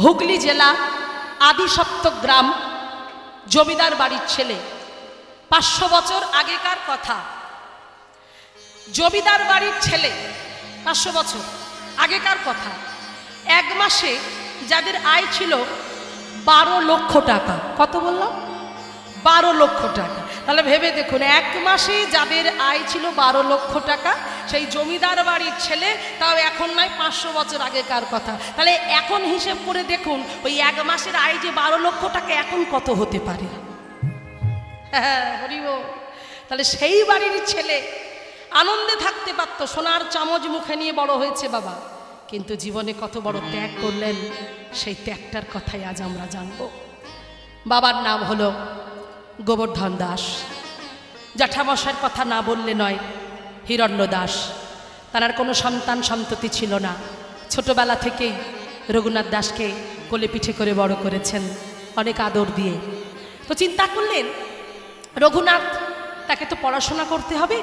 হুগলি জেলা আদিসপ্তক গ্রাম, জমিদার বাড়ির ছেলে। 500 বছর আগেকার কথা। জমিদার বাড়ির ছেলে, 500 বছর আগেকার কথা। এক মাসে যাদের আয় ছিল 12 লক্ষ টাকা। কত বললাম? 12 লক্ষ টাকা। তাহলে ভেবে দেখুন, এক মাসে যাদের আয় ছিল 12 লক্ষ টাকা, সেই জমিদার বাড়ির ছেলে, তাও এখন নয় 500 বছর আগেকার কথা। তাহলে এখন হিসেব করে দেখুন, ওই এক মাসের আয় যে 12 লক্ষ টাকা, এখন কত হতে পারে? হ্যাঁ, হরিব। তাহলে সেই বাড়ির ছেলে আনন্দে থাকতে পারত, সোনার চামচ মুখে নিয়ে বড় হয়েছে বাবা, কিন্তু জীবনে কত বড় ত্যাগ করলেন, সেই ত্যাগটার কথাই আজ আমরা জানব। বাবার নাম হলো গোবর্ধন দাস। জ্যাঠামশাইয়ের কথা না বললে নয়, হিরণ্য দাস। তার কোনো সন্তান সন্ততি ছিল না। ছোটবেলা থেকেই রঘুনাথ দাসকে কোলে পিঠে করে বড় করেছেন, অনেক আদর দিয়ে। তো চিন্তা করলেন, রঘুনাথ, তাকে তো পড়াশোনা করতে হবে,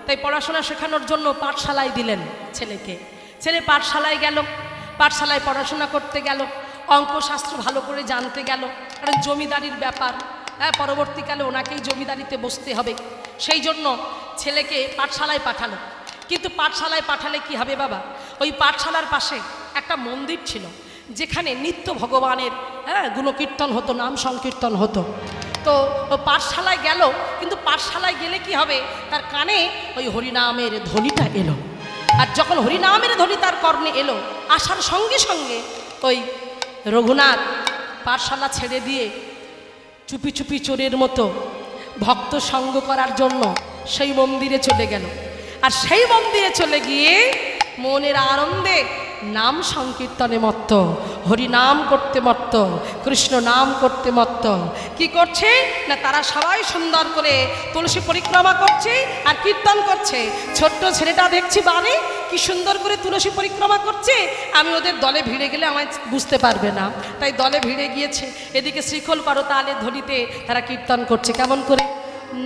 তাই পড়াশোনা শেখানোর জন্য পাঠশালায় দিলেন ছেলেকে। ছেলে পাঠশালায় গেল, পাঠশালায় পড়াশোনা করতে গেল, অঙ্কশাস্ত্র ভালো করে জানতে গেল, কারণ জমিদারির ব্যাপার। হ্যাঁ, পরবর্তীকালে ওনাকেই জমিদারিতে বসতে হবে, সেই জন্য ছেলেকে পাঠশালায় পাঠালো। কিন্তু পাঠশালায় পাঠালে কি হবে বাবা? ওই পাঠশালার পাশে একটা মন্দির ছিল, যেখানে নিত্য ভগবানের গুণকীর্তন হতো, নাম সংকীর্তন হতো। তো পাঠশালায় গেল, কিন্তু পাঠশালায় গেলে কি হবে, তার কানে ওই হরিনামের ধ্বনিটা এলো। আর যখন হরিনামের ধ্বনি তার কর্ণে এলো, আসার সঙ্গে সঙ্গে ওই রঘুনাথ পাঠশালা ছেড়ে দিয়ে চুপি চুপি চোরের মতো ভক্ত সঙ্গ করার জন্য সেই মন্দিরে চলে গেল। আর সেই মন্দিরে চলে গিয়ে মনের আনন্দে নাম সংকীর্তনে মত্ত, হরিনাম করতে মত্ত, কৃষ্ণ নাম করতে মত্ত। কি করছে না, তারা সবাই সুন্দর করে তুলসী পরিক্রমা করছে আর কীর্তন করছে। ছোট্ট ছেলেটা দেখছি বারে কি সুন্দর করে তুলসী পরিক্রমা করছে, আমি ওদের দলে ভিড়ে গেলে আমায় বুঝতে পারবে না, তাই দলে ভিড়ে গিয়েছে। এদিকে শ্রীখোল করো তালে ধ্বনিতে তারা কীর্তন করছে। কেমন করে?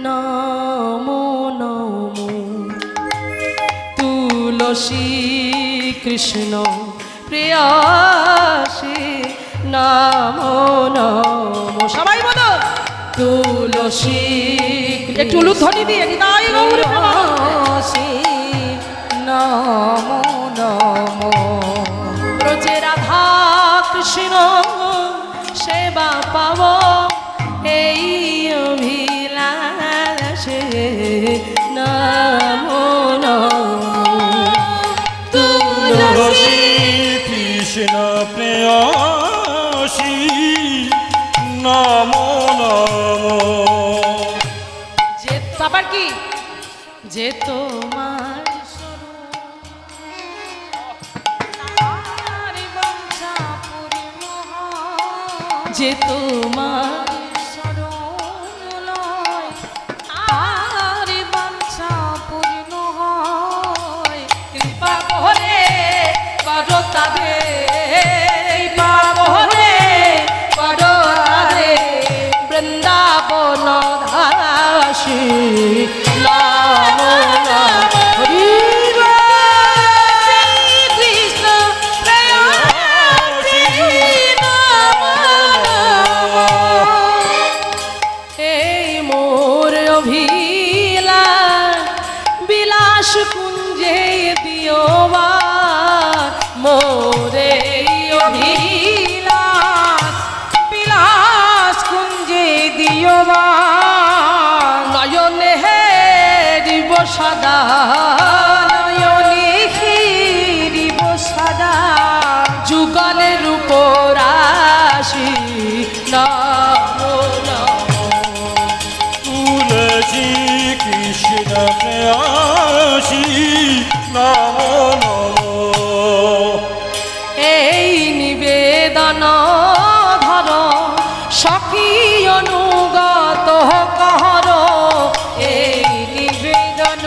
নমো নমো তুলসী কৃষ্ণ প্রেয়সী নমো নমো। সবাই বলো তুলসী, একটু ধ্বনি দিয়ে হৃদয় গৌরী নমো নমো। ব্রজে রাধা কৃষ্ণ সেবা পাব, এই অভিলাষে নমো নমো। তুলসী কৃষ্ণ প্রেয়সী নমো নমো। যে আবার কি, যে তোমার যে তোমার শরণালয় আর বাঞ্ছা পূর্ণ হয়, কৃপা করে করো তাদের, কৃপা করে করো তাদের বৃন্দাবন ধারাসী নমো নমো। কুঞ্জে দিও মোরে অভিলাষ, বিলাস কুঞ্জে দিও নয়নে হেরিব সদা, নয়নে হেরিব সদা যুগলের উপর আসি নমো নমো। তুলসী কৃষ্ণ প্রেয়সী নমো নমো। এই নিবেদন ধর সখী অনুগত কর, এই নিবেদন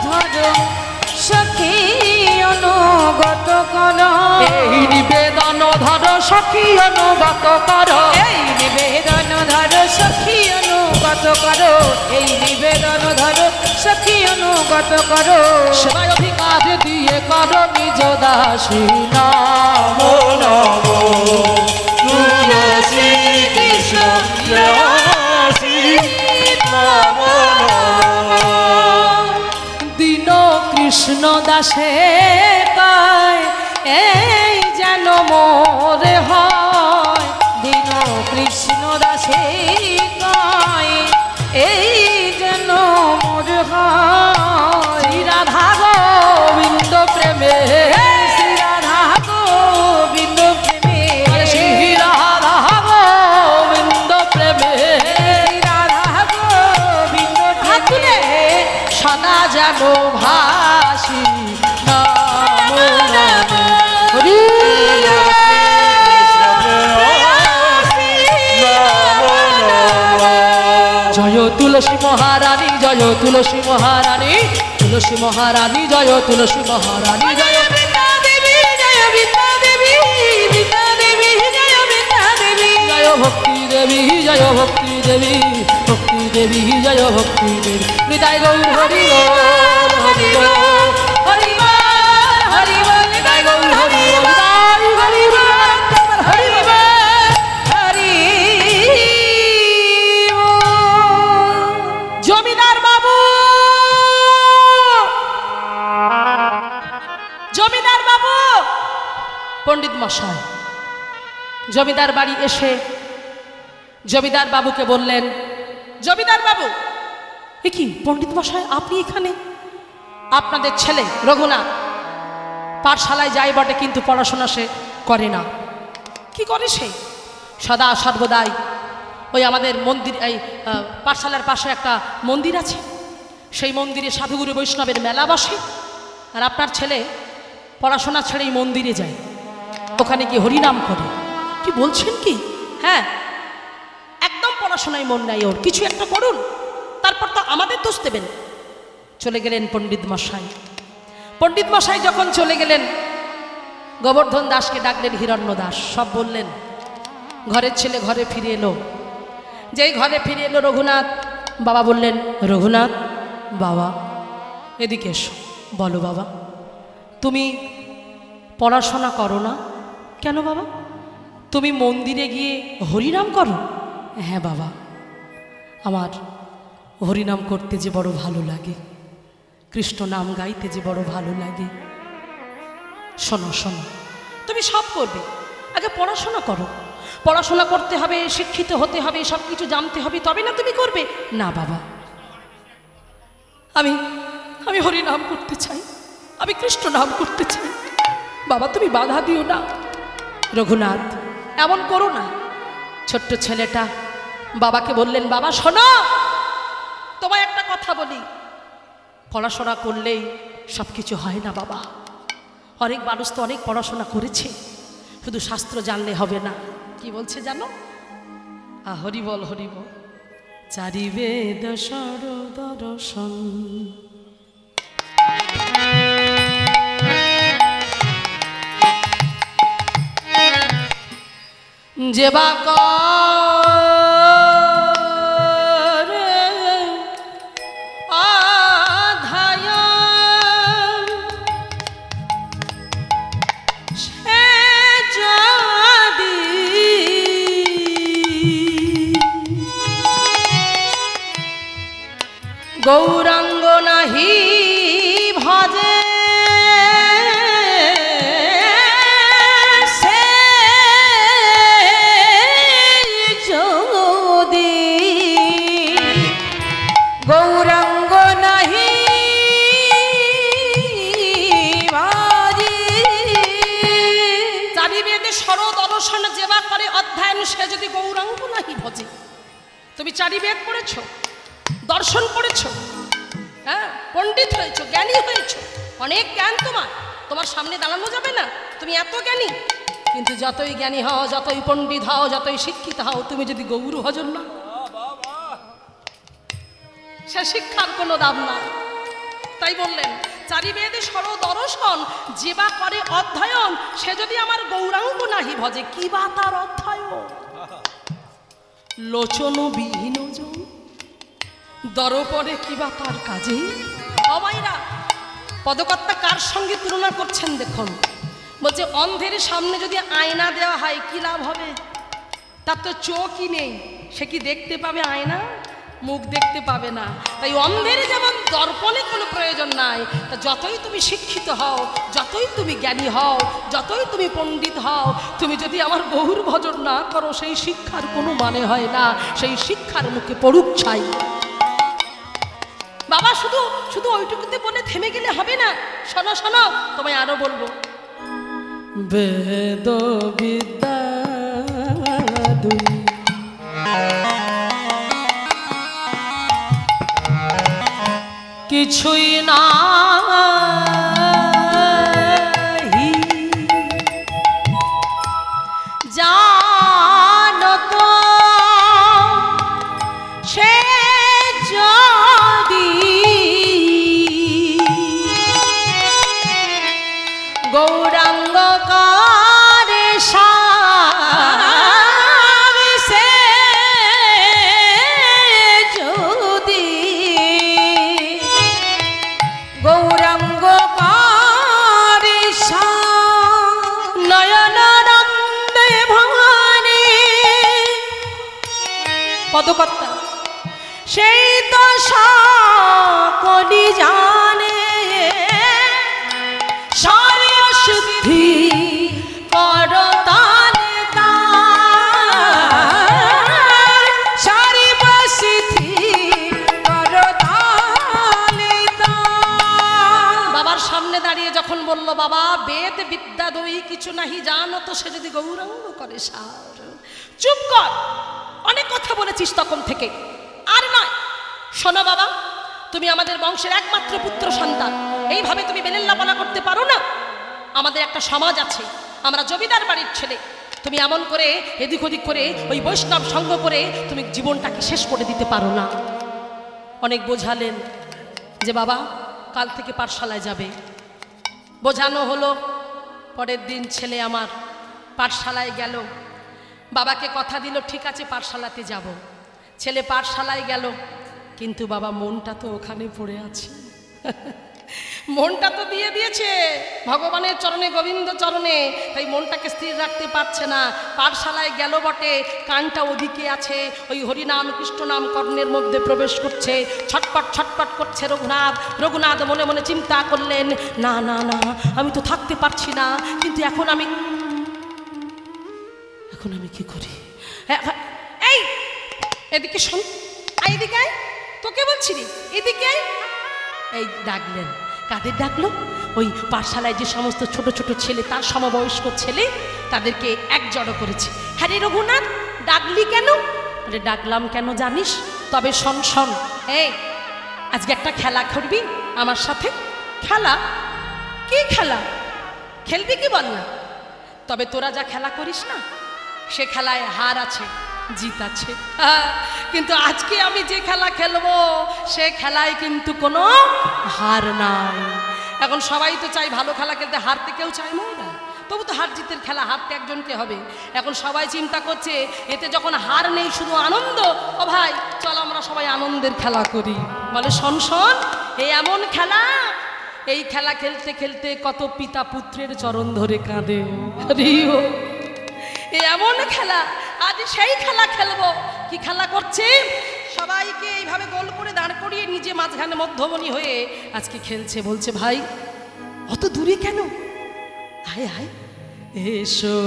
ধর সখী অনুগত কর, এই নিবেদন ধর সখী অনুগত কর, এই নিবেদন ধর সখী অনুগত কর, এই নিবেদন ধর সখী অনুগত কর। সেবায় অধিকার দিয়ে কর নিজ দাসী নমো নমো। দাসে কয় এই যেন মোরে হয়, দীন কৃষ্ণ দাসে কয় এই যেন মোর হয়। শ্রী রাধা গোবিন্দ প্রেমে, শ্রী রাধা গোবিন্দ প্রেমে, শ্রী রাধা গোবিন্দ প্রেমে, শ্রী রাধা গোবিন্দ প্রেমে সদা যেন ভাসি নমো নমো হরি। জয় তুলসী মহারানী, জয় তুলসী মহারানী, তুলসী মহারানী, জয় তুলসী মহারানী, জয় বৃন্দা দেবী, জয় বৃন্দা দেবী, বৃন্দা দেবী, জয় বৃন্দা দেবী, জয় ভক্তি দেবী, জয় ভক্তি দেবী, ভক্তি দেবী, জয় ভক্তি দেবী। হৃদয় গৌর হরি বল, হরি বল, হরি বল, হরি বল, হৃদয় গৌর হরি বল, হরি বল, হরি বল, হরি। জমিদার বাবু, জমিদার বাবু, পণ্ডিত মশাই জমিদার বাড়ি এসে জমিদার বাবুকে বললেন, জমিদার বাবু, এ কি পণ্ডিত মশাই আপনি এখানে? আপনাদের ছেলে রঘুনাথ পাঠশালায় যায় বটে, কিন্তু পড়াশোনা সে করে না। কি করে সে? সদা সর্বদাই ওই আমাদের মন্দির, এই পাঠশালার পাশে একটা মন্দির আছে, সেই মন্দিরে সাধুগুরু বৈষ্ণবের মেলা বসে, আর আপনার ছেলে পড়াশোনা ছেড়ে এই মন্দিরে যায়, ওখানে গিয়ে হরিনাম করে। কি বলছেন কি? হ্যাঁ, একদম পড়াশোনায় মন নাই ওর, কিছু একটা করুন, তারপর তো আমাদের দোষ দেবেন। চলে গেলেন পণ্ডিত মশাই। পণ্ডিত মশাই যখন চলে গেলেন, গোবর্ধন দাসকে ডাকলেন, হিরণ্য দাস সব বললেন। ঘরের ছেলে ঘরে ফিরে এলো। যেই ঘরে ফিরে এলো রঘুনাথ, বাবা বললেন, রঘুনাথ বাবা এদিকে এসো। বলো বাবা, তুমি পড়াশোনা করো না কেন বাবা? তুমি মন্দিরে গিয়ে হরিনাম করো? হ্যাঁ বাবা, আমার হরিনাম করতে যে বড় ভালো লাগে, কৃষ্ণ নাম গাইতে যে বড় ভালো লাগে। শোনো শোনো, তুমি সব করবে, আগে পড়াশোনা করো। পড়াশোনা করতে হবে, শিক্ষিত হতে হবে, সব কিছু জানতে হবে, তবে না তুমি করবে। না বাবা, আমি আমি হরিনাম করতে চাই, আমি কৃষ্ণ নাম করতে চাই। বাবা তুমি বাধা দিও না। রঘুনাথ এমন করো না। ছোট্ট ছেলেটা বাবাকে বললেন, বাবা শোনো, তোমায় একটা কথা বলি, পড়াশোনা করলেই সব কিছু হয় না বাবা। অনেক মানুষ তো অনেক পড়াশোনা করেছে, শুধু শাস্ত্র জানলে হবে না। কি বলছে জানো? হরি বল, হরি বল। চারি বেদ সর দর্শন, যে বা গৌরাঙ্গ নাহি ভজে, সে যদি গৌরাঙ্গ নাহি ভজে। চারি বেদে সর দর্শন যেবা করে অধ্যয়ন, সে যদি গৌরাঙ্গ নাহি ভজে। তুমি চারি বেদ পড়েছ, দর্শন পড়েছ, হ্যাঁ, পণ্ডিত হয়েছ, জ্ঞানী হয়েছ, অনেক জ্ঞান তোমার, তোমার সামনে দাঁড়ানো যাবে না, তুমি এত জ্ঞানী। কিন্তু যতই জ্ঞানী হও, যতই পণ্ডিত হও, যতই শিক্ষিত হও, তুমি যদি গৌর ভজন না, সে শিক্ষার কোনো দাম না। তাই বললেন, চারি বেদে সর দর্শন যেবা করে অধ্যয়ন, সে যদি আমার গৌরাঙ্গ নাহি ভজে। কি বা তার অধ্যয়ন? লোচন বিহীন জন দরপরে কিবা তার কাজে। অমাইরা পদকর্তা কার সঙ্গে তুলনা করছেন দেখুন। বলছে অন্ধের সামনে যদি আয়না দেওয়া হয় কি লাভ হবে? তার তো চোখই নেই, সে কি দেখতে পাবে আয়না? মুখ দেখতে পাবে না। তাই অন্ধের যেমন দর্পণে কোনো প্রয়োজন নাই, তা যতই তুমি শিক্ষিত হও, যতই তুমি জ্ঞানী হও, যতই তুমি পণ্ডিত হও, তুমি যদি আমার গৌর ভজন না করো সেই শিক্ষার কোনো মানে হয় না, সেই শিক্ষার মুখে পড়ুক ছাই। বাবা শুধু শুধু ওইটুকুতে বলে থেমে গেলে হবে না, শোনো শোনো, তোমায় আরো বলবো। বেদ বিদ্যা দুই কিছুই না জানো তো সে যদি গৌরাঙ্গ করে সে যদি গৌরাঙ্গ করে নয়নানন্দে ভবানী পদকর্তা সেই তো সকলি জানে সারে শুদ্ধি করতালে সারি বসিথি করতালে। বাবার সামনে দাঁড়িয়ে যখন বলল, বাবা বেদ বিদ্যা দই কিছু নাহি জানো তো সে যদি গৌরাঙ্গ করে সার। চুপ কর, অনেক কথা বলেছিস তখন থেকে, আর নয়। শোনো বাবা, তুমি আমাদের বংশের একমাত্র পুত্র সন্তান, এইভাবে তুমি বেলেল্লাপনা করতে পারো না। আমাদের একটা সমাজ আছে, আমরা জমিদার বাড়ির ছেলে, তুমি এমন করে এদিক ওদিক করে ওই বৈষ্ণব সঙ্গ করে তুমি জীবনটাকে শেষ করে দিতে পারো না। অনেক বোঝালেন যে বাবা কাল থেকে পাঠশালায় যাবে, বোঝানো হলো। পরের দিন ছেলে আমার পাঠশালায় গেল, বাবাকে কথা দিল ঠিক আছে পাঠশালাতে যাব। ছেলে পাঠশালায় গেল, কিন্তু বাবা মনটা তো ওখানে পড়ে আছে। মনটা তো দিয়ে দিয়েছে ভগবানের চরণে, গোবিন্দ চরণে, তাই মনটাকে স্থির রাখতে পারছে না। পাঠশালায় গেল বটে, কানটা ওদিকে আছে, ওই হরিনাম কৃষ্ণ নাম কর্ণের মধ্যে প্রবেশ করছে, ছটপট ছটপট করছে রঘুনাথ। রঘুনাথ মনে মনে চিন্তা করলেন, না না না আমি তো থাকতে পারছি না, কিন্তু এখন আমি কি করি? এই এদিকে শোন, এইদিকে আয়, তোকে বলছি রে, এদিকে আয়। এই ডাকলেন, কাদের ডাকলো? ওই পাঠশালায় যে সমস্ত ছোট ছোট ছেলে, তার সমবয়স্ক ছেলে, তাদেরকে এক জড়ো করেছে। হ্যাঁ রে রঘুনাথ, ডাকলি কেন? বলে ডাকলাম কেন জানিস? তবে শোন শোন, এই আজকে একটা খেলা করবি আমার সাথে। খেলা? কি খেলা? খেলবি কি বল না? তবে তোরা যা খেলা করিস না, সে খেলায় হার আছে জিত আছে, কিন্তু আজকে আমি যে খেলা খেলবো সে খেলায় কিন্তু কোনো হার নাই। এখন সবাই তো চাই ভালো খেলা খেলতে, হারতে কেউ চায় না, তবু তো হার জিতের খেলা, হারতে একজনকে হবে। এখন সবাই চিন্তা করছে এতে যখন হার নেই শুধু আনন্দ, ও ভাই চল আমরা সবাই আনন্দের খেলা করি। বলে শোন শোন, এই এমন খেলা, এই খেলা খেলতে খেলতে কত পিতা পুত্রের চরণ ধরে কাঁদে। এমন খেলা, আজ সেই খেলা খেলবো। কি খেলা করছে? সবাইকে এইভাবে গোল করে দাঁড় করিয়ে নিজে মাঝখানে মধ্যমণি হয়ে আজকে খেলছে। বলছে ভাই অত দূরে কেন, আয় আয় এসো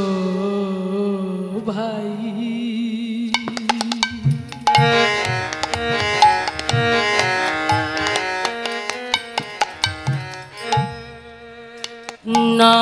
ভাই। না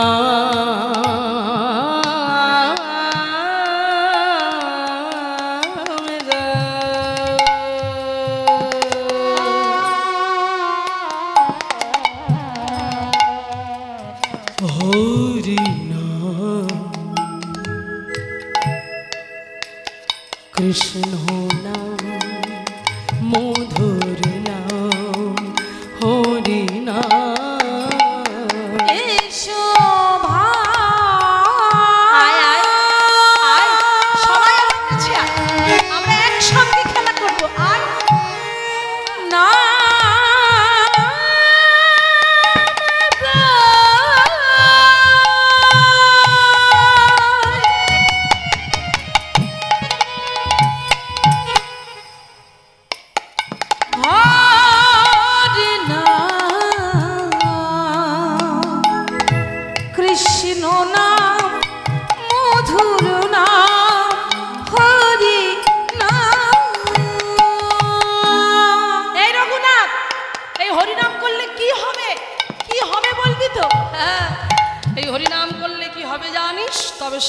কৃষ্ণ নাম মধুর নাম হরি নাম। এসো ভাই, আয় আয় আয়, সবাই আমার কাছে আয়, আমরা একসঙ্গে খেলা করবো। আয় না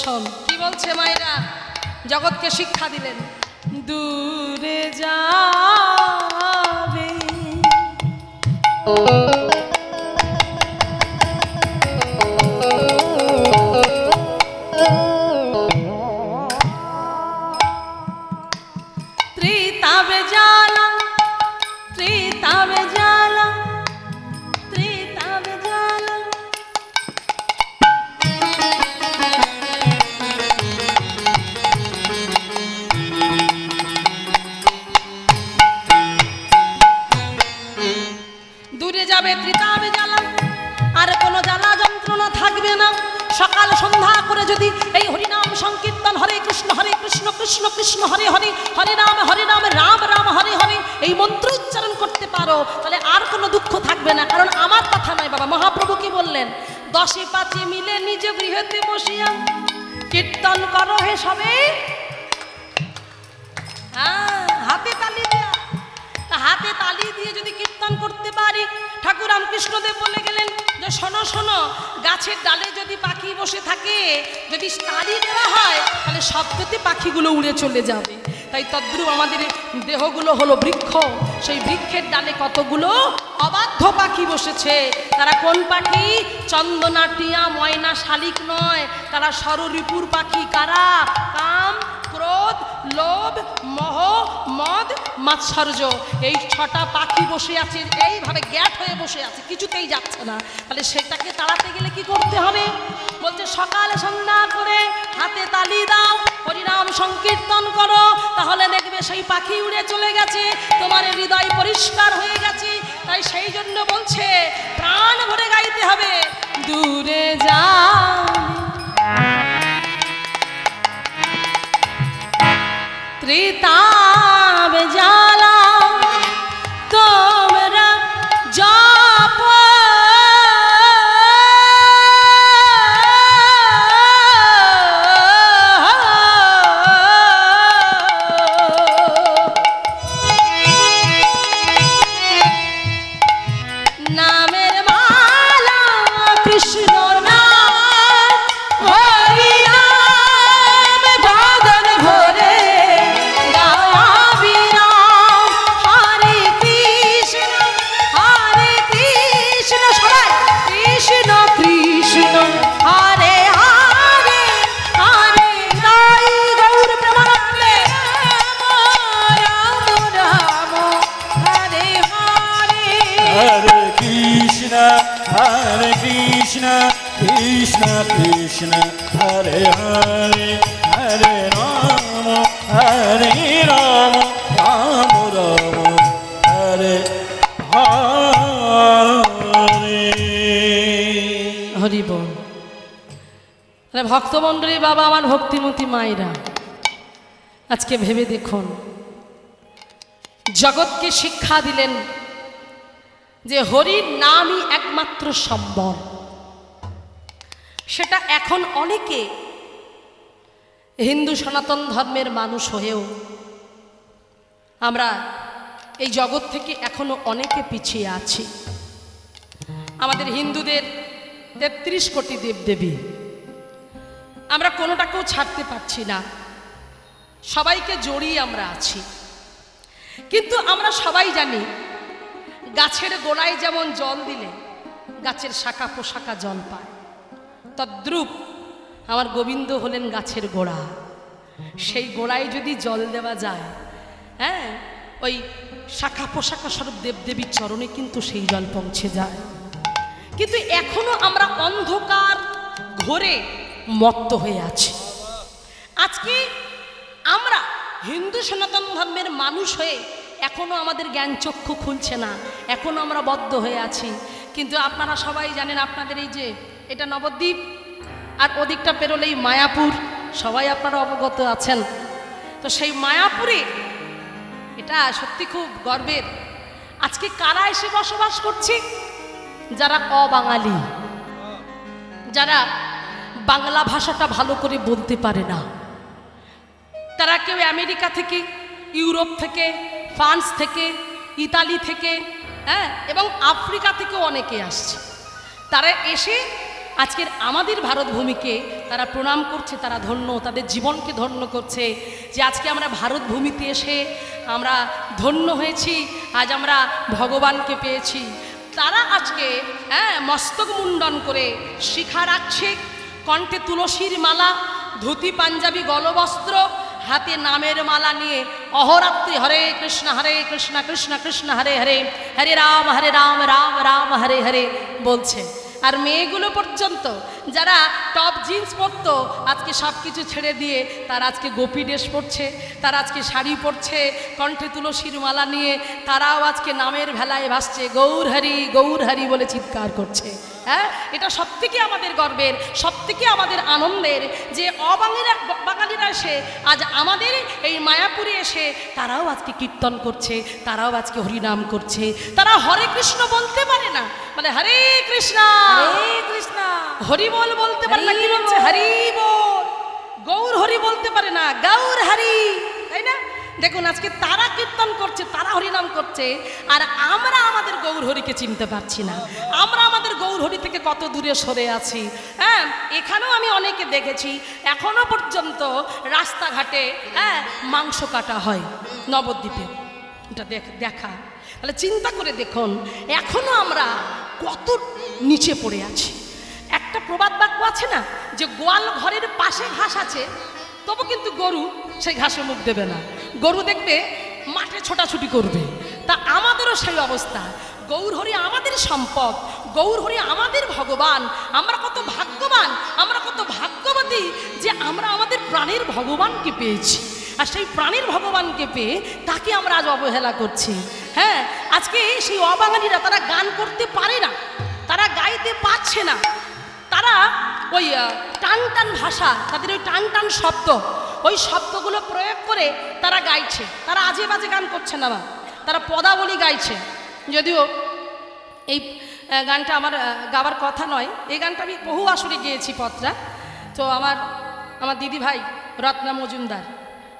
শোন কি বলছে মায়েরা, জগৎকে শিক্ষা দিলেন, দূরে যাবে ত্রিতাবে জ্বালা, ত্রিতাবে জ্বালা, ত্রিতাবে জ্বালা। দূরে যাবে ত্রিতাবে জ্বালা, আর কোনো জ্বালা যন্ত্রণা থাকবে না। সকাল সন্ধ্যা করে যদি এই হরিনাম সংকীর্তন, হরে কৃষ্ণ কৃষ্ণ কৃষ্ণ হরে হরে, হরে রাম রাম রাম হরে হরে, এই মন্ত্র উচ্চারণ করতে পারো, তাহলে আর কোনো দুঃখ থাকবে না। কারণ আমার কথা নয় বাবা, মহাপ্রভু কি বললেন, 10-5 মিলে নিজ গৃহেতে বসিয়া কীর্তন করো হে সবে। হ্যাঁ, হাতে তালি দেয়া, তা হাতে তালি দিয়ে যদি কীর্তন করতে পারি, ঠাকুর রামকৃষ্ণদেব বলে গেলেন যে শোনো শোনো, গাছের ডালে যদি পাখি বসে থাকে, যদি তালি দেওয়া হয় তাহলে শব্দতে পাখিগুলো উড়ে চলে যাবে। তাই তদ্রূপ আমাদের দেহগুলো হলো বৃক্ষ, সেই বৃক্ষের ডালে কতগুলো অবাধ্য পাখি বসেছে। তারা কোন পাখি? চন্দনা, টিয়া, ময়না, শালিক নয়, তারা ষড়রিপুর পাখি। কারা? কাম, ক্রোধ, লোভ, মোহ, মদ, মাৎসর্য। এই 6টা পাখি বসে আছে, এইভাবে গ্যাট হয়ে বসে আছে, কিছুতেই যাচ্ছে না। তাহলে সেটাকে তাড়াতে গেলে কি করতে হবে? বলছে সকালে সন্ধ্যা করে হাতে তালি দাও, হরিনাম সংকীর্তন করো, তাহলে দেখবে সেই পাখি উড়ে চলে গেছে, তোমার হৃদয় পরিষ্কার হয়ে গেছে। তাই সেই জন্য বলছে প্রাণ ভরে গাইতে হবে, দূরে যা ত্রিতাবে জ্বালা, তোমরা জপ নামের মালা, কৃষ্ণ নাম হরি নাম বাদন ভরে গাবি নাম। হরে কৃষ্ণ সবাই কৃষ্ণ কৃষ্ণ হরে হরে, হরে নাই গৌর প্রেমানন্দে, Ram Ram Hare Hare. Hare Krishna, Krishna Krishna, Hare Hare, Hare Rama, Rama Rama, Hare Hare। Hari বল। ভক্তমণ্ডলী বাবা, আমার ভক্তিমতী মায়েরা, আজকে ভেবে দেখুন, জগৎকে শিক্ষা দিলেন যে হরির নামই একমাত্র সম্বল। সেটা এখন অনেকে হিন্দু সনাতন ধর্মের মানুষ হয়েও আমরা এই জগৎ থেকে এখনো অনেকে পিছিয়ে আছি। আমাদের হিন্দুদের 33 কোটি দেবদেবী, আমরা কোনোটাকেও ছাড়তে পারছি না, সবাইকে জড়িয়ে আমরা আছি। কিন্তু আমরা সবাই জানি গাছের গোড়ায় যেমন জল দিলে গাছের শাখা পোশাখা জল পায়, তদ্রূপ আমার গোবিন্দ হলেন গাছের গোড়া। সেই গোড়ায় যদি জল দেওয়া যায়, হ্যাঁ, ওই শাখা পোশাখা স্বরূপ দেবদেবীর চরণে কিন্তু সেই জল পৌঁছে যায়। কিন্তু এখনো আমরা অন্ধকার ঘোরে মত্ত হয়ে আছি। আজকে আমরা হিন্দু সনাতন ধর্মের মানুষ হয়ে এখনো আমাদের জ্ঞান চক্ষু খুলছে না, এখনো আমরা বদ্ধ হয়ে আছি। কিন্তু আপনারা সবাই জানেন, আপনাদের এই যে এটা নবদ্বীপ, আর ওদিকটা পেরোলেই মায়াপুর, সবাই আপনারা অবগত আছেন। তো সেই মায়াপুরে এটা সত্যি খুব গর্বের। আজকে কারা এসে বসবাস করছে? যারা অবাঙালি, যারা বাংলা ভাষাটা ভালো করে বলতে পারে না। তারা কেউ আমেরিকা থেকে, ইউরোপ থেকে, ফ্রান্স থেকে, ইতালি থেকে, হ্যাঁ, এবং আফ্রিকা থেকেও অনেকে আসছে। তারা এসে আজকের আমাদের ভারত ভূমিকে তারা প্রণাম করছে, তারা ধন্য, তাদের জীবনকে ধন্য করছে যে আজকে আমরা ভারত ভূমিতে এসে আমরা ধন্য হয়েছি, আজ আমরা ভগবানকে পেয়েছি। তারা আজকে মস্তক মুন্ডন করে শিখা রাখছে, কণ্ঠে তুলসীর মালা, ধুতি পাঞ্জাবি গলবস্ত্র, হাতে নামের মালা নিয়ে অহরাত্রি হরে কৃষ্ণ কৃষ্ণ কৃষ্ণ হরে হরে, হরে রাম রাম রাম হরে হরে বলছে। আর মেয়েগুলো পর্যন্ত যারা টপ জিন্স পরতো আজকে সব কিছু ছেড়ে দিয়ে তারা আজকে গোপী ড্রেস পরছে, তারা আজকে শাড়ি পরছে, কণ্ঠে তুলসীর মালা নিয়ে তারাও আজকে নামের ভেলায় ভাসছে, গৌর হরি বলে চিৎকার করছে। হ্যাঁ, এটা সবথেকে আমাদের গর্বের, সবথেকে আমাদের আনন্দের যে বাঙালিরা এসে আজ আমাদের এই মায়াপুরে এসে তারাও আজকে কীর্তন করছে, তারাও আজকে হরিনাম করছে। তারা হরে কৃষ্ণ বলতে পারে না, মানে হরে কৃষ্ণ হরি বল বলতে পারে না, কি বলছে হরি বল। গৌর হরি বলতে পারে না, গৌর হরি, তাই না? দেখুন আজকে তারা কীর্তন করছে, তারা হরিনাম করছে, আর আমরা আমাদের গৌর হরিকে চিনতে পারছি না। আমরা আমাদের গৌর হরি থেকে কত দূরে সরে আছি। হ্যাঁ, এখানেও আমি অনেকে দেখেছি এখনো পর্যন্ত রাস্তাঘাটে মাংস কাটা হয় নবদ্বীপে, এটা দেখা। তাহলে চিন্তা করে দেখুন এখনো আমরা কত নিচে পড়ে আছি। একটা প্রবাদ বাক্য আছে না যে গোয়াল ঘরের পাশে ঘাস আছে, তবু কিন্তু গরু সেই ঘাসে মুখ দেবে না, গরু দেখবে মাঠে ছোটাছুটি করবে। তা আমাদেরও সেই অবস্থা। গৌর হরি আমাদের সম্পদ, গৌর হরি আমাদের ভগবান। আমরা কত ভাগ্যবান, আমরা কত ভাগ্যবতী যে আমরা আমাদের প্রাণের ভগবানকে পেয়েছি। আর সেই প্রাণের ভগবানকে পেয়ে তাকে আমরা আজ অবহেলা করছি। হ্যাঁ, আজকে সেই অবাঙালিরা তারা গান করতে পারে না, তারা গাইতে পারছে না, তারা ওই টান টান ভাষা, তাদের ওই টান টান শব্দ, ওই শব্দগুলো প্রয়োগ করে তারা গাইছে। তারা আজে বাজে গান করছে না, তারা পদাবলী গাইছে। যদিও এই গানটা আমার গাওয়ার কথা নয়, এই গানটা আমি বহু আসরে গিয়েছি পত্রা। তো আমার দিদি ভাই রত্না মজুমদার,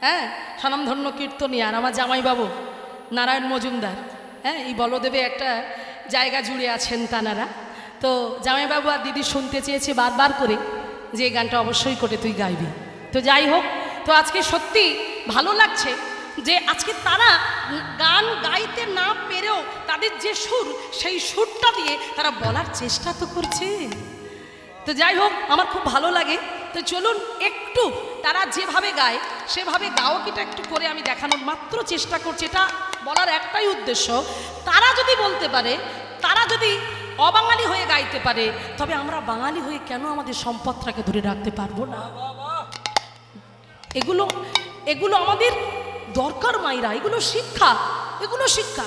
হ্যাঁ, স্বনামধন্য কীর্তনী, আর আমার জামাইবাবু নারায়ণ মজুমদার, হ্যাঁ, এই বলদেবে একটা জায়গা জুড়ে আছেন তানারা। তো জামাইবাবু আর দিদি শুনতে চেয়েছে বারবার করে যে এই গানটা অবশ্যই করে তুই গাইবি। তো যাই হোক, তো আজকে সত্যি ভালো লাগছে যে আজকে তারা গান গাইতে না পেরেও তাদের যে সুর, সেই সুরটা দিয়ে তারা বলার চেষ্টা তো করছে। তো যাই হোক, আমার খুব ভালো লাগে। তো চলুন একটু তারা যেভাবে গায় সেভাবে গাওকিটা একটু করে আমি দেখানোর মাত্র চেষ্টা করছি। এটা বলার একটাই উদ্দেশ্য, তারা যদি বলতে পারে, তারা যদি অবাঙালি হয়ে গাইতে পারে, তবে আমরা বাঙালি হয়ে কেন আমাদের সম্পদটাকে ধরে রাখতে পারবো না? এগুলো আমাদের দরকার মাইরা, এগুলো শিক্ষা।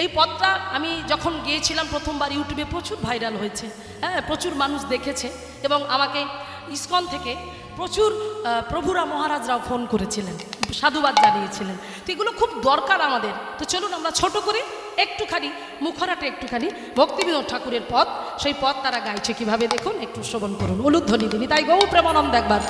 এই পদটা আমি যখন গিয়েছিলাম প্রথমবার, ইউটিউবে প্রচুর ভাইরাল হয়েছে, হ্যাঁ, প্রচুর মানুষ দেখেছে এবং আমাকে ইসকন থেকে প্রচুর প্রভুরা মহারাজরাও ফোন করেছিলেন, সাধুবাদ জানিয়েছিলেন। তো এগুলো খুব দরকার আমাদের। তো চলুন আমরা ছোট করে একটুখানি মুখরাটে একটুখানি ভক্তিবিনোদ ঠাকুরের পদ, সেই পদ তারা গাইছে কিভাবে দেখুন, একটু শ্রবণ করুন। উলুধ্বনি দিনি তাই গৌ প্রেমানন্দ একবার।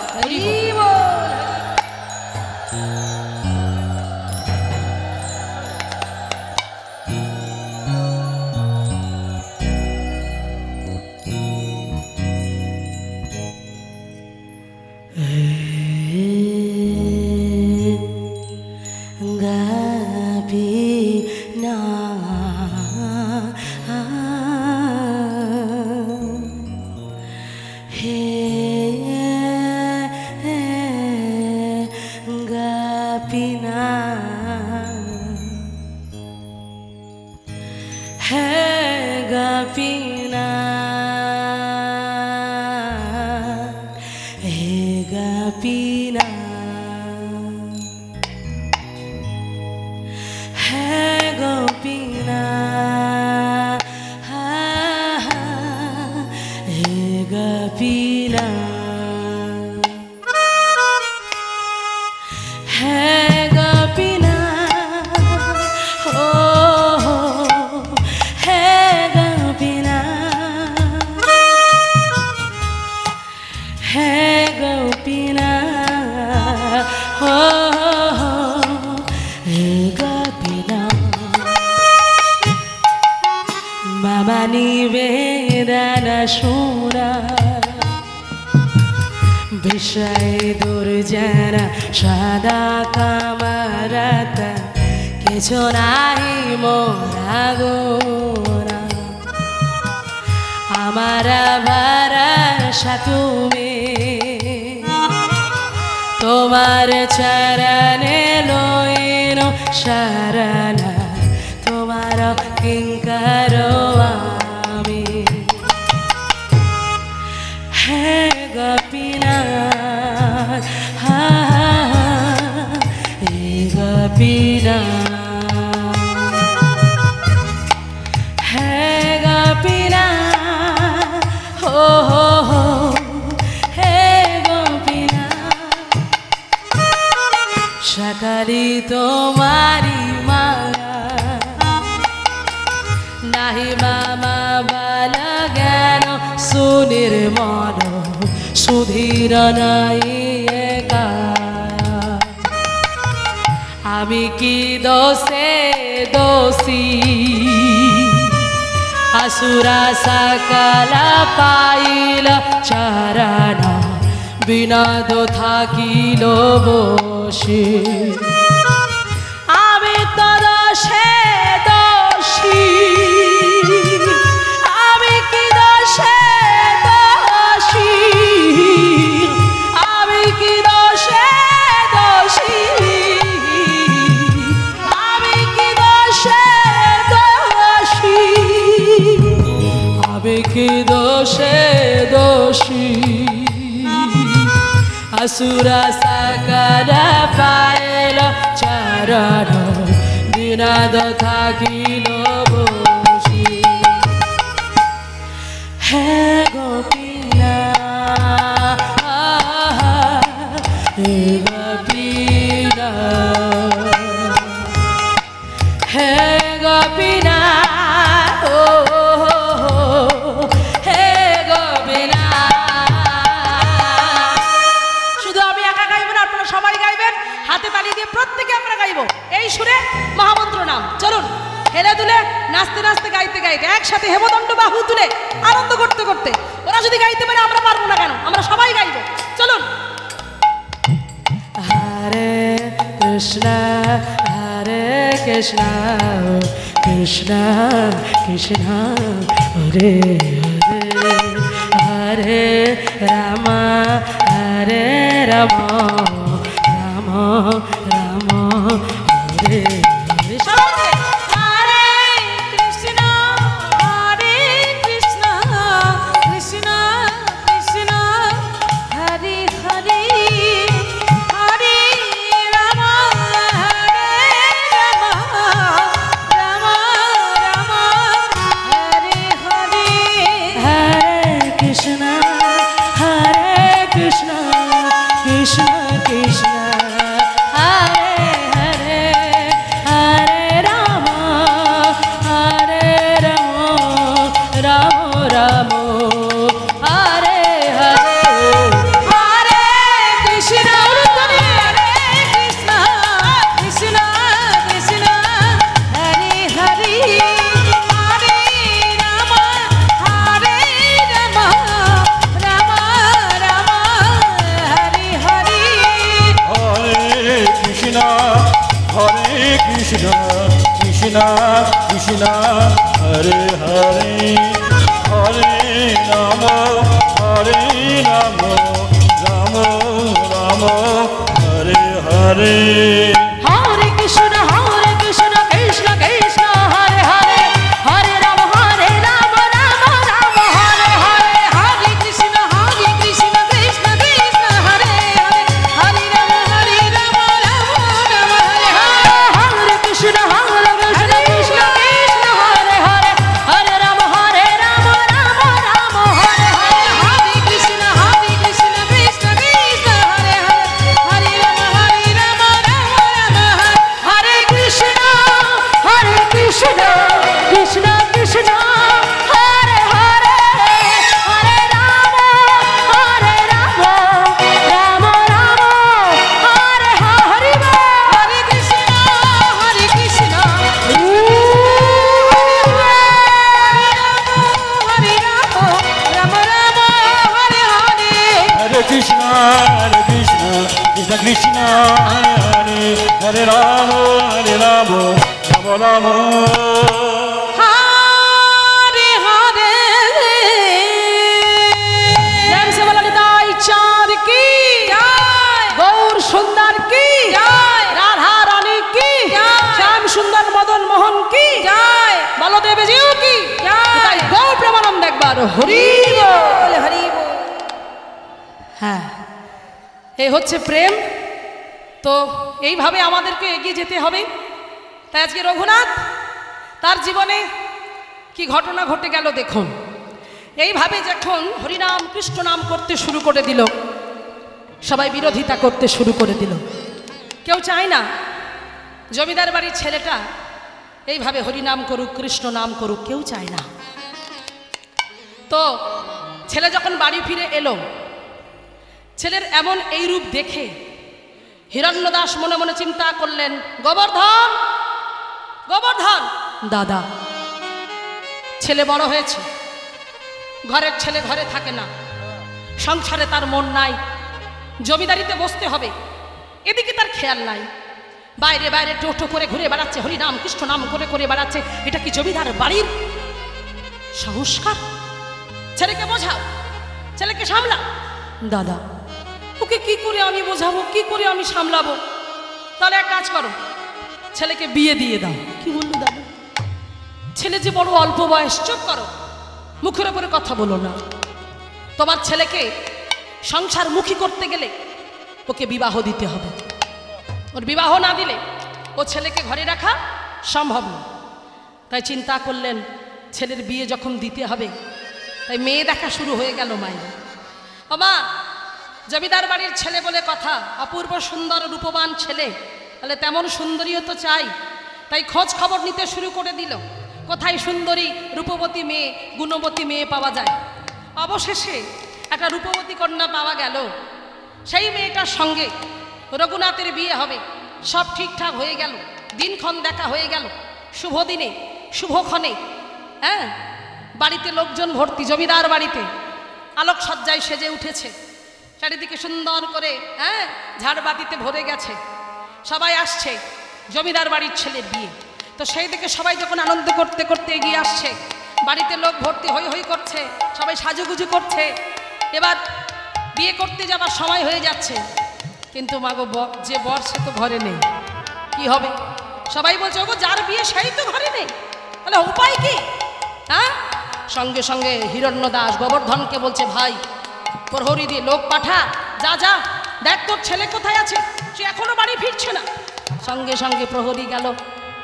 বিষয় দুর্জন সদা কামরত কিছু নাই মোরা গোরা আমার ভরসা তুমি তোমার চরণে লইন শরণ তোমার কিঙ্কর আমি হে গোপীনাথ হে গোপীনাথ হে গোপীনাথ হো হো হো হে গোপীনাথ সকালি তোমারি মায়া নাহি মামা বাল জ্ঞান সুনির্মল সুধীর নাই একা আমি কি দোষে দোষী আসুরা সকল পাইল চরণ বিনাদ থাকিল বসে আমি তো দোষে দোষী আমি কি দোষে দোষী আমি কি দোষে দোষী আমি কি দোষে দোষী আমি কি দোষে দোষী আসুরা সকল পাইল চরণ বিনাদ থাকিল বসে হে গোপীনাথ হে গোপীনাথ হে গোপীনাথ হে গোপীনাথ শুধু আমি একা গাইব না আপনারা সবাই গাইবেন হাতে তালি দিয়ে প্রত্যেকে আমরা গাইব এই সুরে মহামন্ত্র নাম চলুন হেলে দুলে নাচতে নাচতে গাইতে গাইতে একসাথে হেমদণ্ড বাহু তুলে আনন্দ করতে করতে ওরা যদি গাইতে পারে আমরা পারবো না কেন আমরা সবাই গাইব চলুন হরে কৃষ্ণ কৃষ্ণ কৃষ্ণ হরে হরে হরে রাম রাম রাম রাম হরে হরে হরে কৃষ্ণ কৃষ্ণ কৃষ্ণ হরে হরে হরে রাম রাম রাম হরে হরে হরে কৃষ্ণ কৃষ্ণ কৃষ্ণ কৃষ্ণ হরে হরে হরে রাম রাম রাম হরে হরে হরে কৃষ্ণ হরে কৃষ্ণ কৃষ্ণ কৃষ্ণ হরে হরে হরে রাম রাম রাম হরে হরে হরে কৃষ্ণ কৃষ্ণ কৃষ্ণ হরে হরে হরে রাম রাম রাম হরে হরে হরে কৃষ্ণ কৃষ্ণ কৃষ্ণ হরে হরে হরে রাম রাম রাম হরে হরে হরে কৃষ্ণ কৃষ্ণ কৃষ্ণ হরে হরে হরে রাম রাম রাম হরে হরে হরে কৃষ্ণ কৃষ্ণ কৃষ্ণ হরে হরে হরে রাম রাম রাম হরে হরে হরে কৃষ্ণ কৃষ্ণ কৃষ্ণ হরে হরে হরে রাম রাম রাম কৃষ্ণ হরে হরে রাম রাম রাম हरे हरे जय से बोला निताई चाँद की गौर सुंदर की राधा रानी की श्याम सुंदर मदन मोहन की बलदेव जी की गौ प्रेमानंद एक बार हरि बोल हरि बोल। হ্যাঁ এই হচ্ছে প্রেম। তো এইভাবে আমাদেরকে এগিয়ে যেতে হবে। তাই আজকে রঘুনাথ তার জীবনে কি ঘটনা ঘটে গেল দেখুন। এইভাবে যখন হরিনাম কৃষ্ণ নাম করতে শুরু করে দিল, সবাই বিরোধিতা করতে শুরু করে দিল। কেউ চায় না জমিদার বাড়ির ছেলেটা এইভাবে হরিনাম করুক কৃষ্ণ নাম করুক, কেউ চায় না। তো ছেলে যখন বাড়ি ফিরে এলো, ছেলের এমন এই রূপ দেখে হিরণ্যদাস মনে মনে চিন্তা করলেন, গোবর্ধন গোবর্ধন দাদা, ছেলে বড় হয়েছে, ঘরের ছেলে ঘরে থাকে না, সংসারে তার মন নাই, জমিদারিতে বসতে হবে, এদিকে তার খেয়াল নাই, বাইরে বাইরে টোটো করে ঘুরে বেড়াচ্ছে, হরিনাম কৃষ্ণ নাম করে করে বেড়াচ্ছে। এটা কি জমিদার বাড়ির সংস্কার? ছেলেকে বোঝাও, ছেলেকে সামলা। দাদা, ওকে কি করে আমি বোঝাবো, কি করে আমি সামলাবো? তাহলে এক কাজ করো, ছেলেকে বিয়ে দিয়ে দাও। কি বললো দাদা? ছেলে যে বড় অল্প বয়স, চুপ করো, মুখের উপরে কথা বলো না। তোমার ছেলেকে সংসার মুখী করতে গেলে ওকে বিবাহ দিতে হবে। ওর বিবাহ না দিলে ও ছেলেকে ঘরে রাখা সম্ভব না। তাই চিন্তা করলেন ছেলের বিয়ে যখন দিতে হবে, তাই মেয়ে দেখা শুরু হয়ে গেল মায়ের। বাবা, জমিদার বাড়ির ছেলে বলে কথা, অপূর্ব সুন্দর রূপবান ছেলে, তাহলে তেমন সুন্দরীও তো চাই। তাই খোঁজ খবর নিতে শুরু করে দিল, কোথায় সুন্দরী রূপবতী মেয়ে, গুণবতী মেয়ে পাওয়া যায়। অবশেষে একটা রূপবতী কন্যা পাওয়া গেল। সেই মেয়েটার সঙ্গে রঘুনাথের বিয়ে হবে। সব ঠিকঠাক হয়ে গেল, দিনক্ষণ দেখা হয়ে গেল। শুভ দিনে শুভক্ষণে হ্যাঁ, বাড়িতে লোকজন ভর্তি, জমিদার বাড়িতে আলোকসজ্জায় সেজে উঠেছে, চারিদিকে সুন্দর করে হ্যাঁ ঝাড়বাতিতে ভরে গেছে, সবাই আসছে, জমিদার বাড়ির ছেলের বিয়ে। তো সেই দিকে সবাই যখন আনন্দ করতে করতে এগিয়ে আসছে, বাড়িতে লোক ভর্তি হই হই করছে, সবাই সাজুগুজু করছে। এবার বিয়ে করতে যাবার সময় হয়ে যাচ্ছে, কিন্তু মাগো যে বর সে তো ঘরে নেই, কি হবে? সবাই বলছে ওগো যার বিয়ে সেই তো ঘরে নেই, তাহলে উপায় কি? হ্যাঁ, সঙ্গে সঙ্গে হিরণ্যদাস গোবর্ধনকে বলছে, ভাই প্রহরী দিয়ে লোক পাঠা, যা যা দেখ তোর ছেলে কোথায় আছে, সে এখনো বাড়ি ফিরছে না। সঙ্গে সঙ্গে প্রহরী গেল,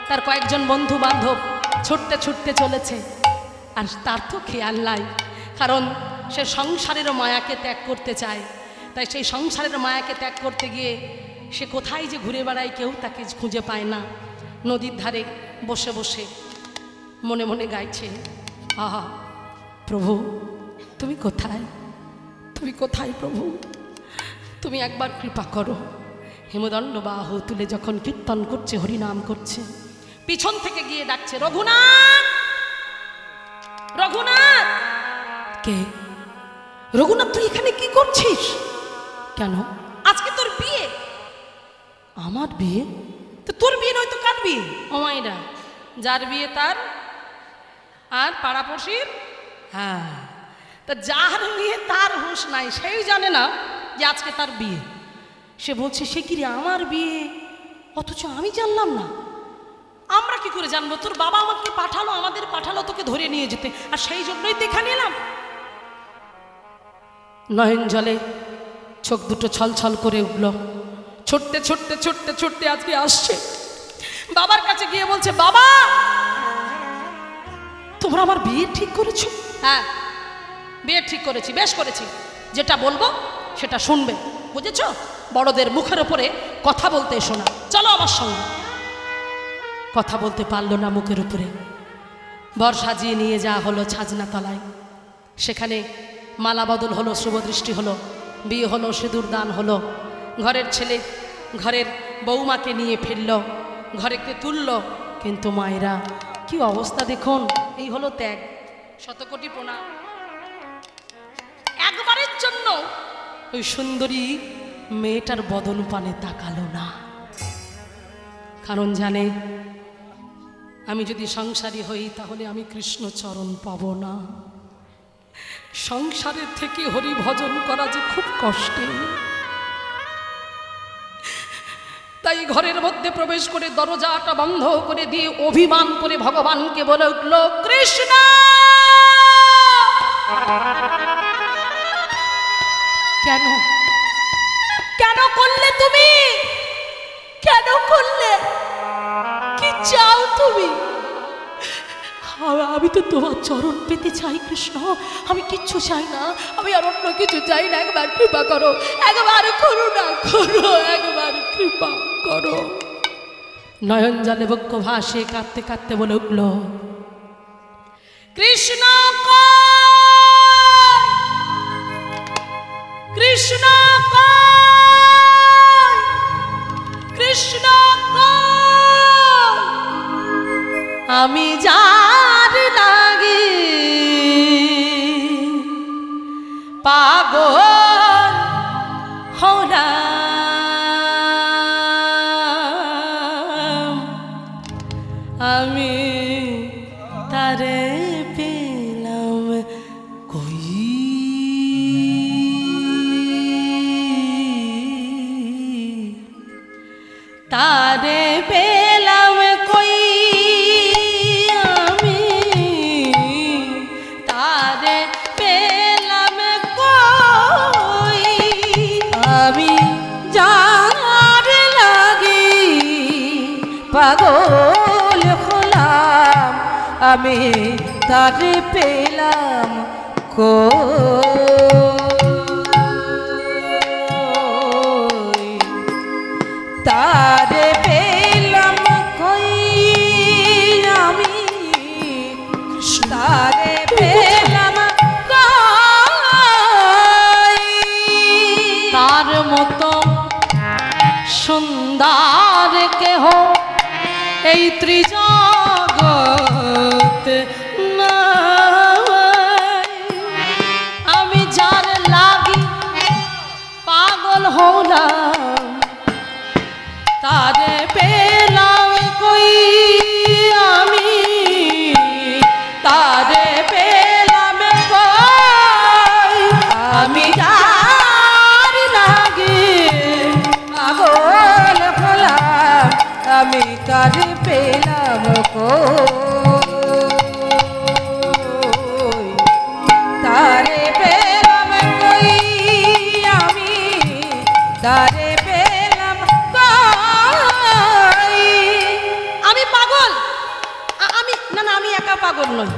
তার কয়েকজন বন্ধু বান্ধব ছুটতে ছুটতে চলেছে। আর তার তো খেয়াল নাই, কারণ সে সংসারের মায়াকে ত্যাগ করতে চায়। তাই সেই সংসারের মায়াকে ত্যাগ করতে গিয়ে সে কোথায় যে ঘুরে বেড়ায়, কেউ তাকে খুঁজে পায় না। নদীর ধারে বসে বসে মনে মনে গাইছে, আহা প্রভু তুমি কোথায়, তুমি কোথায় প্রভু, তুমি একবার কৃপা করো। হেমদণ্ড বাহু তুলে যখন কীর্তন করছে, হরিনাম করছে, পিছন থেকে গিয়ে ডাকছে, রঘুনাথ রঘুনাথ। কে? রঘুনাথ তুই এখানে কি করছিস? কেন? আজকে তোর বিয়ে। আমার বিয়ে? তো তোর বিয়ে নয় তো কার বিয়ে? ও মাইরা, যার বিয়ে তার, আর পাড়াপড়শির। হ্যাঁ, তা যার বিয়ে তার হুঁশ নাই, সেই জানে না যে আজকে তার বিয়ে। সে বলছে সে কি রে আমার বিয়ে, অথচ আমি জানলাম না। আমরা কি করে জানবো? তোর বাবা আমাকে পাঠালো, আমাদের পাঠালো তোকে ধরে নিয়ে যেতে, আর সেই জন্যই তো এখানে এলাম। নয়ন জলে চোখ দুটো ছলছল করে উঠল, ছুটতে ছুটতে ছুটতে ছুটতে আজকে আসছে বাবার কাছে গিয়ে বলছে, বাবা তোমরা আমার বিয়ে ঠিক করেছো? হ্যাঁ বিয়ে ঠিক করেছি, বেশ করেছি, যেটা বলবো সেটা শুনবে, বুঝেছো? বড়দের মুখের উপরে কথা বলতে এসো না, চলো আমার সঙ্গে। কথা বলতে পারলো না মুখের উপরে। বর সাজিয়ে নিয়ে যাওয়া হলো ছাজনা তলায়, সেখানে মালা বদল হলো, শুভদৃষ্টি হলো, বিয়ে হলো, সিঁদুর দান হলো। ঘরের ছেলে ঘরের বৌমাকে নিয়ে ফিরল, ঘরেকে তুলল, কিন্তু মায়েরা কি অবস্থা দেখুন। এই হলো ত্যাগ। শতকোটি প্রণাম। একবারের জন্য ওই সুন্দরী মেয়েটার বদন পানে তাকালো না, কারণ জানে আমি যদি সংসারী হই তাহলে আমি কৃষ্ণচরণ পাব না। সংসারের থেকে হরি ভজন করা যে খুব কষ্টের। তাই ঘরের মধ্যে প্রবেশ করে দরজাটা বন্ধ করে দিয়ে অভিমান করে ভগবানকে বলে উঠল, কৃষ্ণ কেন কেন করলে তুমি, কেন করলে, কি চাও তুমি? আমি তো তোমার চরণ পেতে চাই কৃষ্ণ, আমি কিচ্ছু চাই না, আমি আর অন্য কিছু চাই না, একবার কৃপা করো, একবার করুণা করো, একবার কৃপা করো। নয়ন জলে বক্ষ ভাসে কাঁদতে কাঁদতে বলে উঠল, কৃষ্ণ কৃষ্ণ কৃষ্ণ আমি যার লাগি পাগল হলাম, আমি তারে পেলাম কই, তারে পেলাম কই, আমি তারে পেলাম কই, আমি যার লাগি পাগল হলাম, আমি তারে পেলাম কই, তারে পেলাম কই, আমি তারে পেলাম কই। তার মতো সুন্দর কেহ এই ত্রিজগৎ নাই, আমি যার লাগি পাগল হলাম, তারে পেলাম কই, আমি তারে পেলাম কই, আমি যার লাগি পাগল হলাম, আমি তারে পেলাম কই, তারে পেলাম কই, আমি তারে পেলাম কই। আমি পাগল, আমি না না, আমি একা পাগল নই,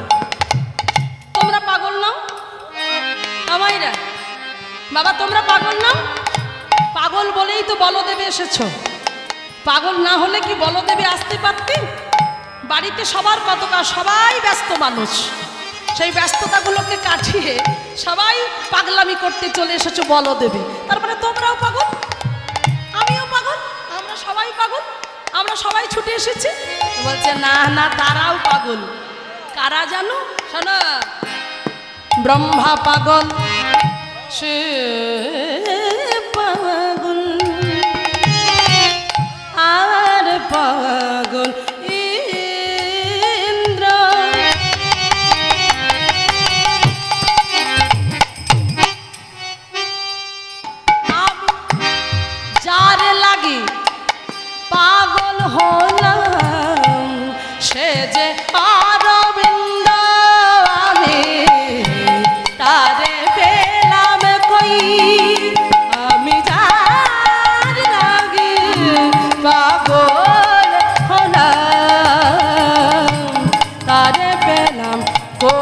তোমরা পাগল নাও, আমাইরা বাবা তোমরা পাগল নাও, পাগল বলেই তো বলদেবে এসেছো, পাগল না হলে কি বলদেবে আসতে পারতেন? বাড়িতে সবার কত কাজ, সবাই ব্যস্ত মানুষ, সেই ব্যস্ততাগুলোকে কাটিয়ে সবাই পাগলামি করতে চলে এসেছো বলদেবে, তারপরে তোমরাও পাগল, আমিও পাগল, আমরা সবাই পাগল, আমরা সবাই ছুটে এসেছি। বলছে না না, তারাও পাগল, কারা জানো? শোনো, ব্রহ্মা পাগল, সে পাগল, আর পাগল ইন্দ্র, যার লাগি পাগল হলাম, সে যে অরবিন্দ, আমি তারে পেলাম কই, আমি যার লাগি পাগল হলাম, তারে পেলাম কই।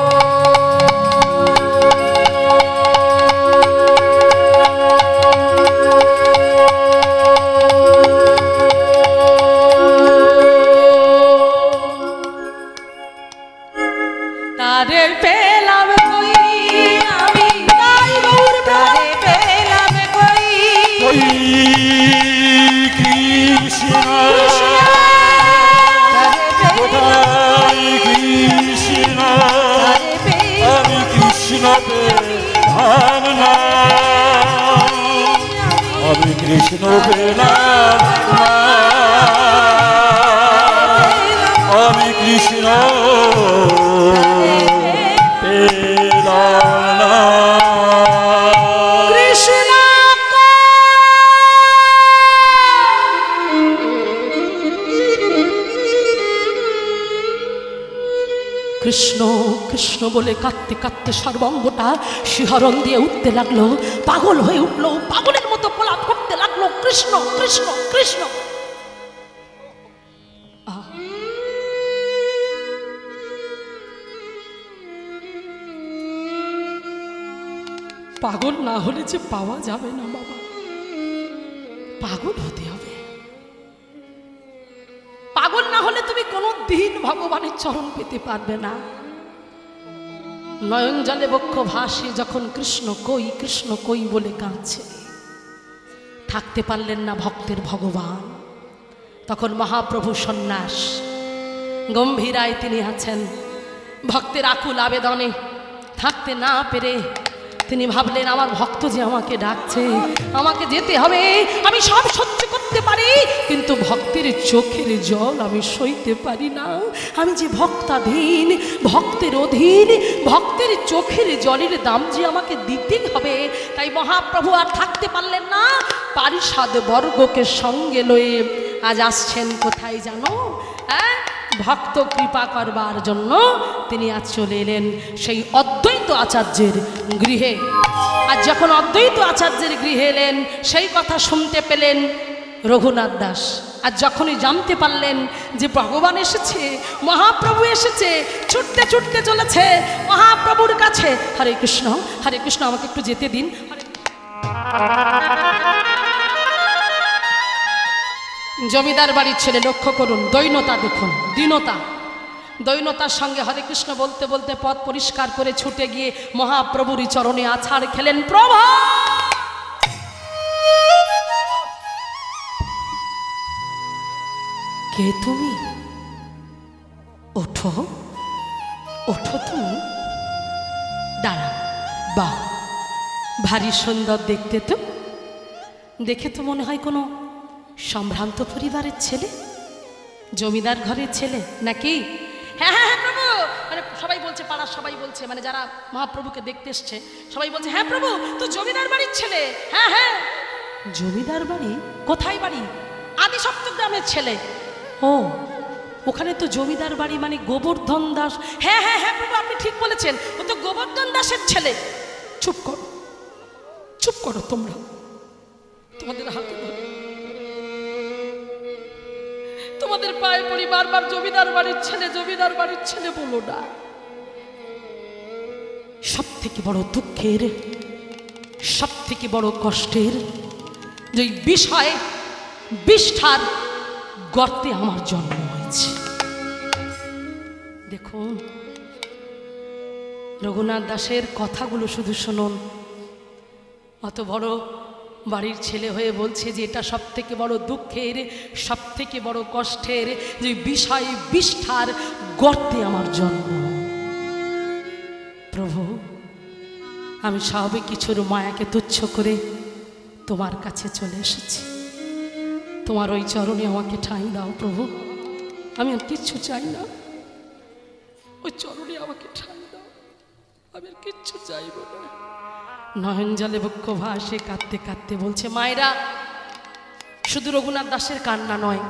তারে পেলাম কই, আমি তাই গৌর তারে পেলাম কই, কৃষ্ণ আমি কৃষ্ণ কৃষ্ণ কৃষ্ণ বলে কাঁদতে কাঁদতে সর্বাঙ্গটা শিহরণ দিয়ে উঠতে লাগলো, পাগল হয়ে উঠলো, পাগলের মতো প্রলাপ করতে লাগলো, কৃষ্ণ কৃষ্ণ কৃষ্ণ। পাগল না হলে যে পাওয়া যাবে না বাবা, পাগল হতে হবে। পাগল না হলে তুমি কোনো দিন ভগবানের চরণ পেতে পারবে না। নয়ন জলে বক্ষ ভাসে যখন কৃষ্ণ কই বলে কাঁদছে, থাকতে পারলেন না ভক্তের ভগবান। তখন মহাপ্রভু সন্ন্যাস গম্ভীরায় তিনি আছেন, ভক্তের আকুল আবেদনে থাকতে না পেরে তিনি ভাবলেন আমার ভক্ত যে আমাকে ডাকছে, আমাকে যেতে হবে, আমি সব সহ্য করতে পারি, কিন্তু ভক্তের চোখের জল আমি সইতে পারি না। আমি যে ভক্তাধীন, ভক্তের অধীন, ভক্তের চোখের জলের দাম যে আমাকে দিতেই হবে। তাই মহাপ্রভু আর থাকতে পারলেন না, পারিষদ বর্গকে সঙ্গে লয়ে আজ আসছেন কোথায় জানো? হ্যাঁ, ভক্ত কৃপা করবার জন্য তিনি আজ চলে এলেন সেই অদ্বৈত আচার্যের গৃহে। আর যখন অদ্বৈত আচার্যের গৃহে এলেন, সেই কথা শুনতে পেলেন রঘুনাথ দাস। আর যখনই জানতে পারলেন যে ভগবান এসেছে, মহাপ্রভু এসেছে, ছুটতে ছুটতে চলেছে মহাপ্রভুর কাছে। হরে কৃষ্ণ আমাকে একটু যেতে দিন। জমিদার বাড়ির ছেলে, লক্ষ্য করুন দৈনতা দেখুন, দীনতা, দৈনতার সঙ্গে হরে কৃষ্ণ বলতে বলতে পথ পরিষ্কার করে ছুটে গিয়ে মহাপ্রভুরই চরণে আছাড় খেলেন। প্রভু, কে তুমি? ওঠো ওঠো, তুমি দাঁড়া। বাহ, ভারী সুন্দর দেখতে তো, দেখে তো মনে হয় কোনো সম্ভ্রান্ত পরিবারের ছেলে, জমিদার ঘরের ছেলে নাকি? হ্যাঁ হ্যাঁ হ্যাঁ প্রভু, মানে সবাই বলছে, পাড়ার সবাই বলছে, মানে যারা মহাপ্রভুকে দেখতে এসছে সবাই বলছে, হ্যাঁ প্রভু তো জমিদার বাড়ির ছেলে। হ্যাঁ হ্যাঁ, জমিদার বাড়ি? কোথায় বাড়ি? আদি সপ্তগ্রামের ছেলে। ও, ওখানে তো জমিদার বাড়ি, মানে গোবর্ধন দাস। হ্যাঁ হ্যাঁ হ্যাঁ প্রভু, আপনি ঠিক বলেছেন, ও তো গোবর্ধন দাসের ছেলে। চুপ করো, চুপ করো তোমরা, তোমাদের হাতে তোমাদের পায়ে পড়ি, বারবার জমিদার বাড়ির ছেলে, জমিদার বাড়ির ছেলে বলো না। সব থেকে বড় দুঃখের, সব থেকে বড় কষ্টের যে বিষয়, বিষ্ঠার গর্তে আমার জন্ম হয়েছে। দেখুন রঘুনাথ দাসের কথাগুলো শুধু শুনুন। অত বড় বাড়ির ছেলে হয়ে বলছে যে এটা সব থেকে বড় দুঃখের, সব থেকে বড় কষ্টের যে বিষয়, বিষ্ঠার গর্তে আমার জন্ম। প্রভু, আমি সবে কিছুর মায়াকে তুচ্ছ করে তোমার কাছে চলে এসেছি, তোমার ওই চরণে আমাকে ঠাঁই দাও প্রভু। আমি আর কিচ্ছু চাই না, ওই চরণে আমাকে ঠাঁই দাও, আমি আর কিচ্ছু চাইব না। নয়ন জলে বক্ষ ভাসে কাঁদতে কাঁদতে বলছে, মায়েরা, শুধু রঘুনাথ দাসের কান্না নয়,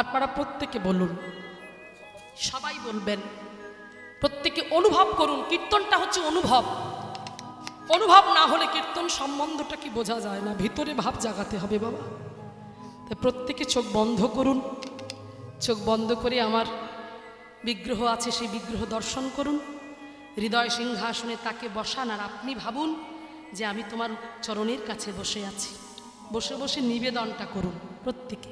আপনারা প্রত্যেকে বলুন, সবাই বলবেন, প্রত্যেকে অনুভব করুন। কীর্তনটা হচ্ছে অনুভব, অনুভব না হলে কীর্তন সম্বন্ধটা কি বোঝা যায় না, ভিতরে ভাব জাগাতে হবে বাবা। তাই প্রত্যেকে চোখ বন্ধ করুন, চোখ বন্ধ করে আমার বিগ্রহ আছে সেই বিগ্রহ দর্শন করুন, হৃদয় সিংহাসনে তাকে বসান, আর আপনি ভাবুন যে আমি তোমার চরণের কাছে বসে আছি। বসে বসে নিবেদনটা করুন প্রত্যেকে,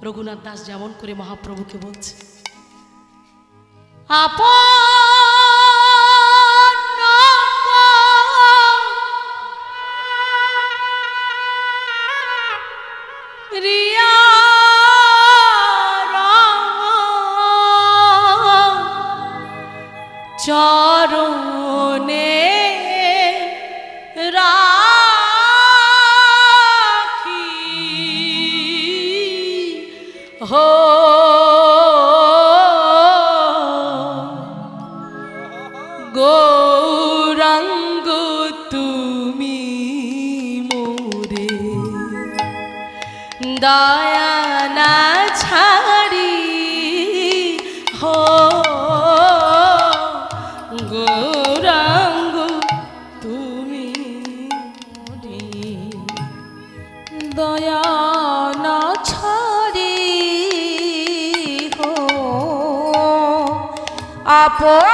রঘুনাথ দাস যেমন করে মহাপ্রভুকে বলছে, চরণে রাখি হো গৌরাঙ্গ তুমি মোরে দয়া না ছাড়ি হো গৌরাঙ্গ তুমি মোরে দয়া না ছাড়ি হো আপন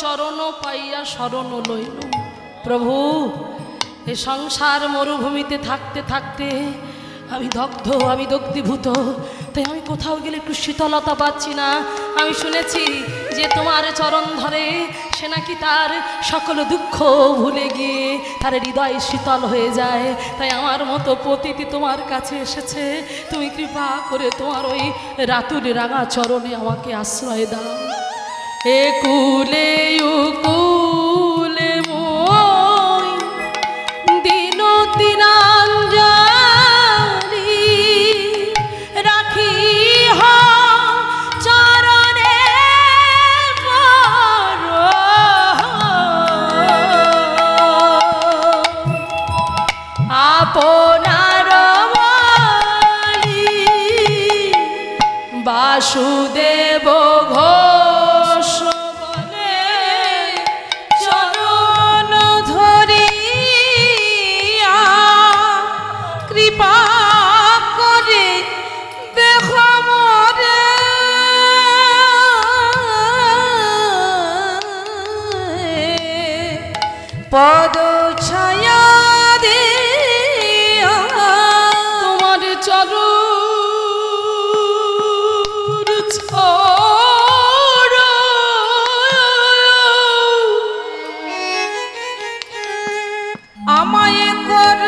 চরণ পাইয়া শরণ লইল। প্রভু, এ সংসার মরুভূমিতে থাকতে থাকতে আমি দগ্ধ, আমি দগ্ধীভূত, তাই আমি কোথাও গেলে একটু শীতলতা পাচ্ছি না। আমি শুনেছি যে তোমার চরণ ধরে সে নাকি তার সকল দুঃখ ভুলে গিয়ে তার হৃদয় শীতল হয়ে যায়। তাই আমার মতো পতিতি তোমার কাছে এসেছে, তুমি কৃপা করে তোমার ওই রাতুর রাঙা চরণে আমাকে আশ্রয় দাও। একুলে উকুলে মই দিন দিনাঞ্জলি রাখি চরণে আপনার বাসুদেব ঘোষ পদ ছায়া দে তোমার চরণ ছড় আমায় কর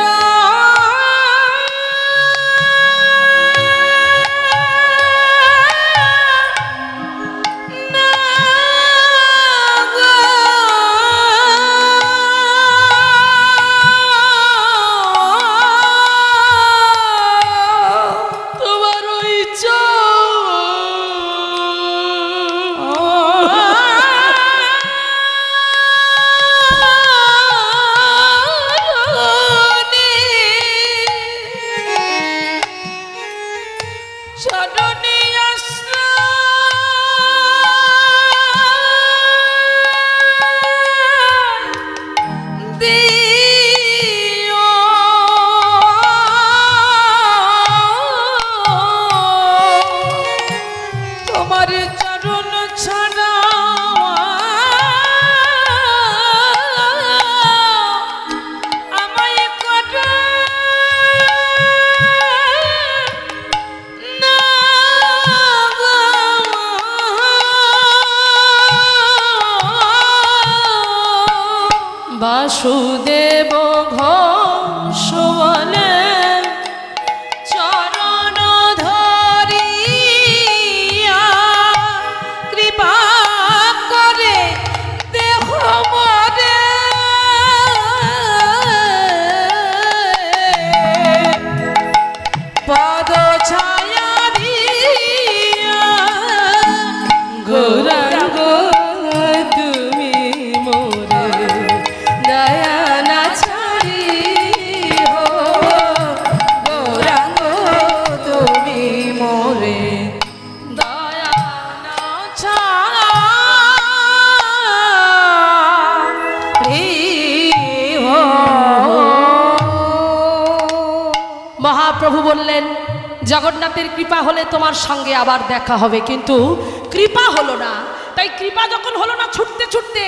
বাসুদেব ঘোষ বলে চরণ ধরিয়া কৃপা করে দেহ মরে পদ ছায়া দিয়া গৌরাঙ্গ তুমি মোরে দয়া না ছাড়িও গৌরাঙ্গ তুমি মোরে দয়া না ছাড়িও। মহাপ্রভু বললেন জগন্নাথের কৃপা হলে তোমার সঙ্গে আবার দেখা হবে, কিন্তু কৃপা হলো না। তাই কৃপা যখন হলো না, ছুটতে ছুটতে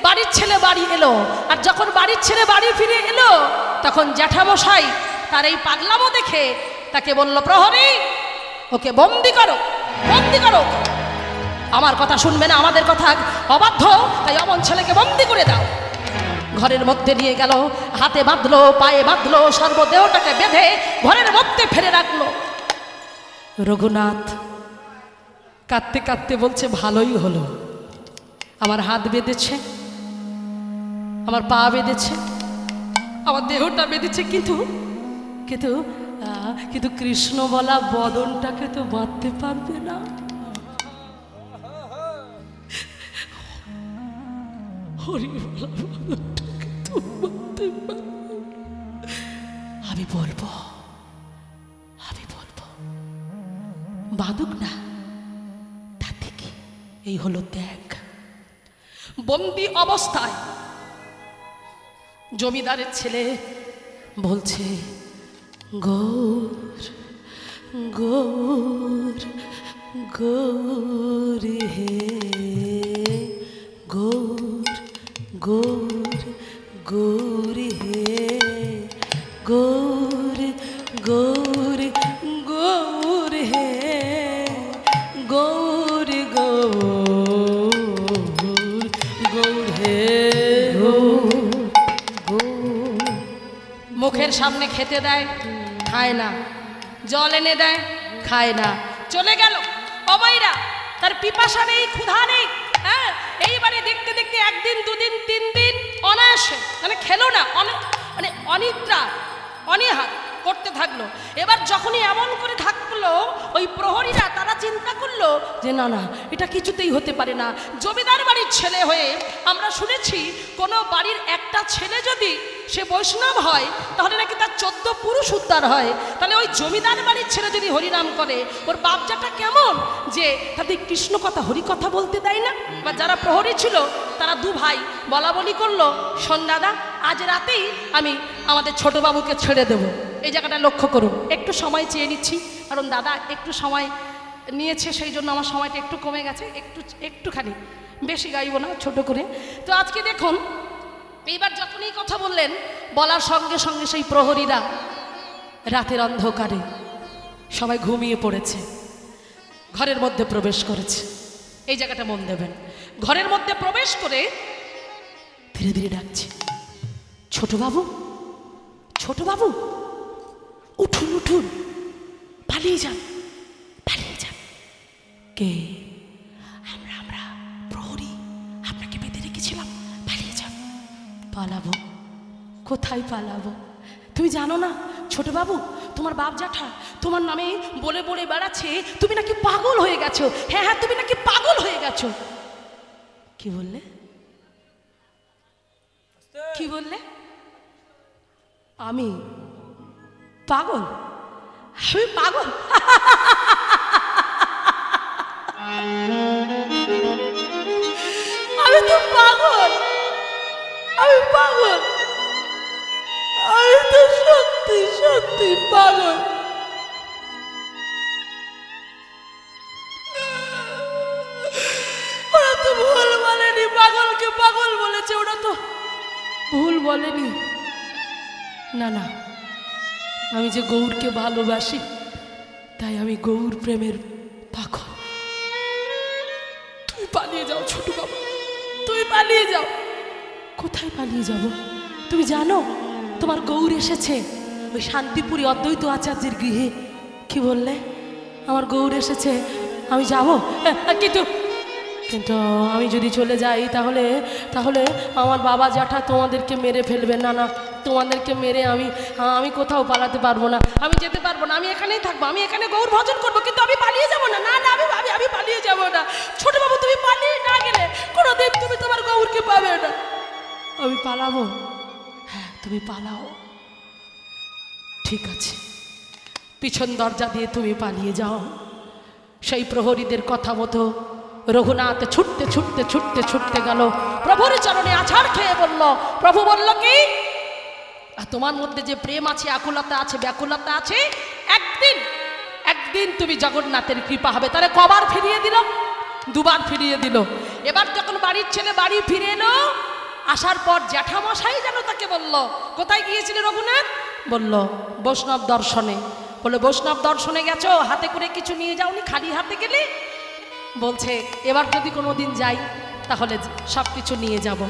বাড়ির ছেলে বাড়ি এলো। আর যখন বাড়ির ছেলে বাড়ি ফিরে এলো, তখন জ্যাঠামশাই তার এই পাগলামো দেখে তাকে বলল, প্রহরী ওকে বন্দি করো, বন্দি করো। আমার কথা শুনবে না, আমাদের কথা অবাধ্য, তাই অমন ছেলেকে বন্দি করে দাও। ঘরের মধ্যে নিয়ে গেল, হাতে বাঁধলো, পায়ে বাঁধলো, সর্বদেহটাকে বেঁধে ঘরের মধ্যে ফেলে রাখলো। রঘুনাথ কাঁদতে কাঁদতে বলছে, ভালোই হলো, আমার হাত বেঁধেছে, আমার পা বেঁধেছে, আমার দেহটা বেঁধেছে, কিন্তু কিন্তু কিন্তু কৃষ্ণ বলা বদনটাকে তো বাঁধতে পারবে না। হরি বলা বদনটাকে তো বাঁধতে পারবে না। আমি বলবো, আমি বলবো, বাঁধুক না, তাতে কি, এই হলো ত্যাগ। বন্দি অবস্থায় জমিদারের ছেলে বলছে, গৌর গৌর গৌর হে গৌর গৌর গৌর হে গৌর গৌর গৌর হে গৌর গৌর গৌর হে মুখের সামনে খেতে দেয়, খায় না, জল এনে দেয়, খায় না, চলে গেল। অমাইরা তার পিপাসা নেই, ক্ষুধা নেই। হ্যাঁ, এইবারে দেখতে দেখতে একদিন, দুদিন, 3 দিন অনায়াসে, মানে খেলো না, মানে অনিদ্রা, অনীহার করতে থাকলো। এবার যখনই এমন করে থাকলো, ওই প্রহরীরা তারা চিন্তা করলো যে না না, এটা কিছুতেই হতে পারে না। জমিদার বাড়ির ছেলে হয়ে আমরা শুনেছি, কোনো বাড়ির একটা ছেলে যদি সে বৈষ্ণব হয়, তাহলে নাকি তার 14 পুরুষ উদ্ধার হয়। তাহলে ওই জমিদার বাড়ির ছেলে যদি হরিনাম করে, ওর বাপজাটা কেমন যে তাদের কৃষ্ণ কথা, হরি কথা বলতে দেয় না। বা যারা প্রহরী ছিল, তারা 2 ভাই বলা বলি করলো, শোন দাদা, আজ রাতেই আমি আমাদের ছোট বাবুকে ছেড়ে দেবো। এই জায়গাটা লক্ষ্য করুন, একটু সময় চেয়ে নিচ্ছি, কারণ দাদা একটু সময় নিয়েছে, সেই জন্য আমার সময়টা একটু কমে গেছে, একটুখানি, বেশি গাইব না, ছোট করে। তো আজকে দেখুন, এইবার যখনই কথা বললেন, বলার সঙ্গে সঙ্গে সেই প্রহরীরা রাতের অন্ধকারে সবাই ঘুমিয়ে পড়েছে, ঘরের মধ্যে প্রবেশ করেছে। এই জায়গাটা মন দেবেন, ঘরের মধ্যে প্রবেশ করে ধীরে ধীরে ডাকছে, ছোট বাবু, ছোট বাবু, উঠুন উঠুন, পালিয়ে যান, পালিয়ে যান। কে? আমরা আমরা প্রহরী, আপনাকে বেঁধে রেখেছিলাম, পালিয়ে যান। পালাবো? কোথায় পালাবো? তুমি জানো না ছোট বাবু, তোমার বাপ জ্যাঠা তোমার নামে বলে বলে বেড়াচ্ছে তুমি নাকি পাগল হয়ে গেছো। হ্যাঁ হ্যাঁ, তুমি নাকি পাগল হয়ে গেছো। কি বললে? কি বললে? আমি পাগল? আমি পাগল? আমি তো পাগল, আমি পাগল, আমি তো সত্যি সত্যি পাগল। ওরা তো ভুল বলেনি, পাগলকে পাগল বলেছে, ওরা তো ভুল বলেনি। না না, আমি যে গৌরকে ভালোবাসি, তাই আমি গৌর প্রেমের পাগল। তুই পালিয়ে যাও ছোট বাবা, তুই পালিয়ে যাও। কোথায় পালিয়ে যাব? তুমি জানো তোমার গৌর এসেছে ওই শান্তিপুরী অদ্বৈত আচার্যের গৃহে। কি বললে? আমার গৌর এসেছে, আমি যাবো, কিন্তু কিন্তু আমি যদি চলে যাই তাহলে তাহলে আমার বাবা জ্যাঠা তোমাদেরকে মেরে ফেলবে। না না, তোমাদেরকে মেরে আমি কোথাও পালাতে পারবো না, আমি যেতে পারবো না, আমি এখানেই থাকবো, আমি এখানে গৌর ভজন করবো, কিন্তু আমি পালিয়ে যাবো না। না না, আমি পালিয়ে যাবো না। ছোট বাবু, তুমি পালিয়ে না গেলে কোনোদিন তুমি তোমার গৌরকে পাবে না। আমি পালাবো? হ্যাঁ, তুমি পালাও, ঠিক আছে, পিছন দরজা দিয়ে তুমি পালিয়ে যাও। সেই প্রহরীদের কথা মতো রঘুনাথ ছুটতে ছুটতে ছুটতে ছুটতে গেল, প্রভুর চরণে আছাড় খেয়ে বলল। প্রভু বলল কি, তোমার মধ্যে যে প্রেম আছে, আকুলতা আছে, ব্যাকুলতা আছে, একদিন তুমি জগন্নাথের কৃপা হবে। তাহলে কবার ফিরিয়ে দিল? দুবার ফিরিয়ে দিল। এবার যখন বাড়ির ছেলে বাড়ি ফিরে এলো, আসার পর জ্যাঠামশাই যেন তাকে বলল, কোথায় গিয়েছিলে রঘুনাথ? বলল বৈষ্ণব দর্শনে। বলে বৈষ্ণব দর্শনে গেছো, হাতে করে কিছু নিয়ে যাওনি, খালি হাতে গেলে? বলছে এবার যদি কোনো দিন যাই তাহলে সব কিছু নিয়ে যাব।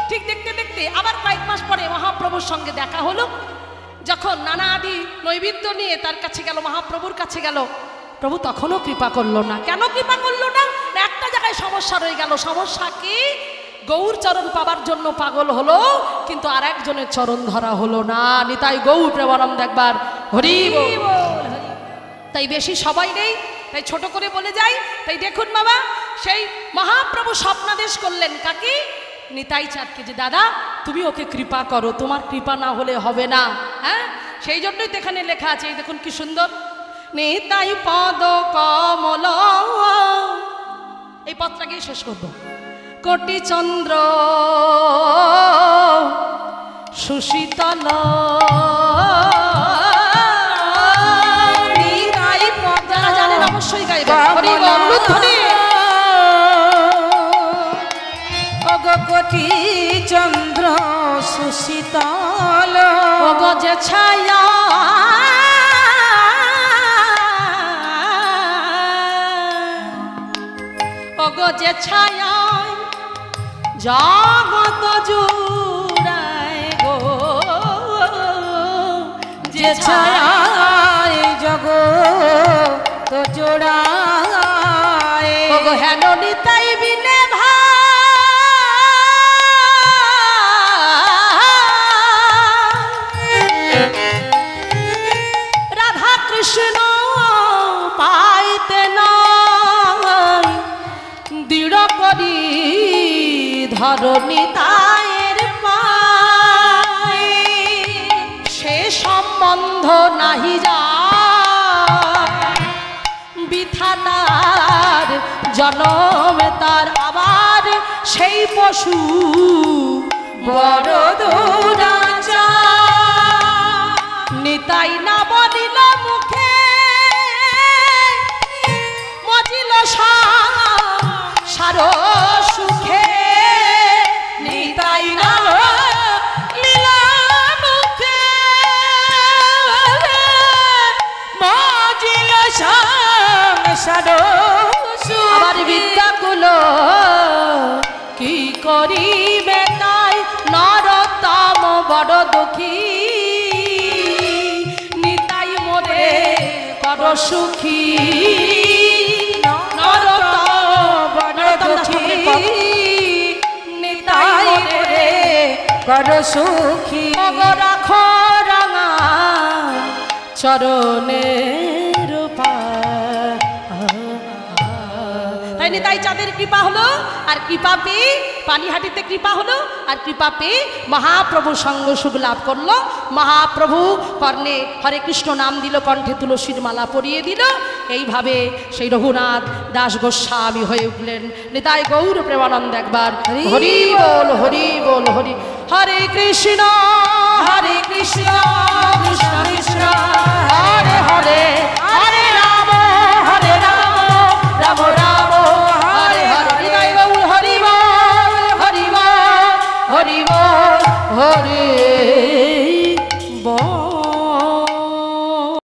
ঠিক দেখতে দেখতে আবার কয়েক মাস পরে মহাপ্রভুর সঙ্গে দেখা হলো। যখন নানা আদি নৈবেদ্য নিয়ে তার কাছে গেল, মহাপ্রভুর কাছে গেল, প্রভু তখনও কৃপা করলো না। কেন কৃপা করলো না? একটা জায়গায় সমস্যা রয়ে গেল। সমস্যা কি? গৌর চরণ পাবার জন্য পাগল হলো, কিন্তু আর একজনের চরণ ধরা হলো না। নিতাই গৌর প্রেমানন্দ একবার হরি বল। তাই বেশি সবাই নেই, তাই ছোট করে বলে যাই। তাই দেখুন বাবা, সেই মহাপ্রভু স্বপ্নাদেশ করলেন কাকে? নিতাই চাঁদকে, যে দাদা তুমি ওকে কৃপা করো, তোমার কৃপা না হলে হবে না। হ্যাঁ, সেই জন্যই তো এখানে লেখা আছে, এই দেখুন কি সুন্দর, নিতাই পদ কমল। এই পত্রটাকেই শেষ করবো। কোটি চন্দ্র সুশীতল, যারা জানেন অবশ্যই গাইবেন। কোটি চন্দ্র সুশীতল, যে ছায়া যে ছায়া জগত জুড়ায় গো, যে ছায় জগত জোড়ায়। হেন নিতাই বিনে রাধা কৃষ্ণ পাইতে নাই, দৃঢ় করি ধরণী তায়ের পায়। সে সম্বন্ধ নাহি যা বিধাতার জনম তার, আবার সেই পশু বড় দুরাচার। নিতাই না বলিল মুখে, মজিল সার সুখে। নিতাই না বলিল মুখে, মজিল সার। আবার বিদ্যাগুলো কি করিবে তাই, নরতম বড় দুঃখী। নিতাই মোরে বড় সুখী, নরতম বড় দুঃখী। নিতাই মোরে বড় সুখী। রাখো রাঙা চরণের পায়। তাই নিতাই চাঁদের কৃপা হলো, আর কৃপা পেয়ে পানিহাটিতে কৃপা হলো, আর কৃপা পেয়ে মহাপ্রভু সঙ্গ সুখ লাভ করলো। মহাপ্রভু কর্ণে হরে কৃষ্ণ নাম দিল, কণ্ঠে তুলসীর মালা পরিয়ে দিল। এইভাবে সেই রঘুনাথ দাস গোস্বামী হয়ে উঠলেন। নিতাই গৌর প্রেমানন্দ একবার হরি বল, হরি বল, হরি। হরে কৃষ্ণ কৃষ্ণ কৃষ্ণ কৃষ্ণ, হরে হরে হরে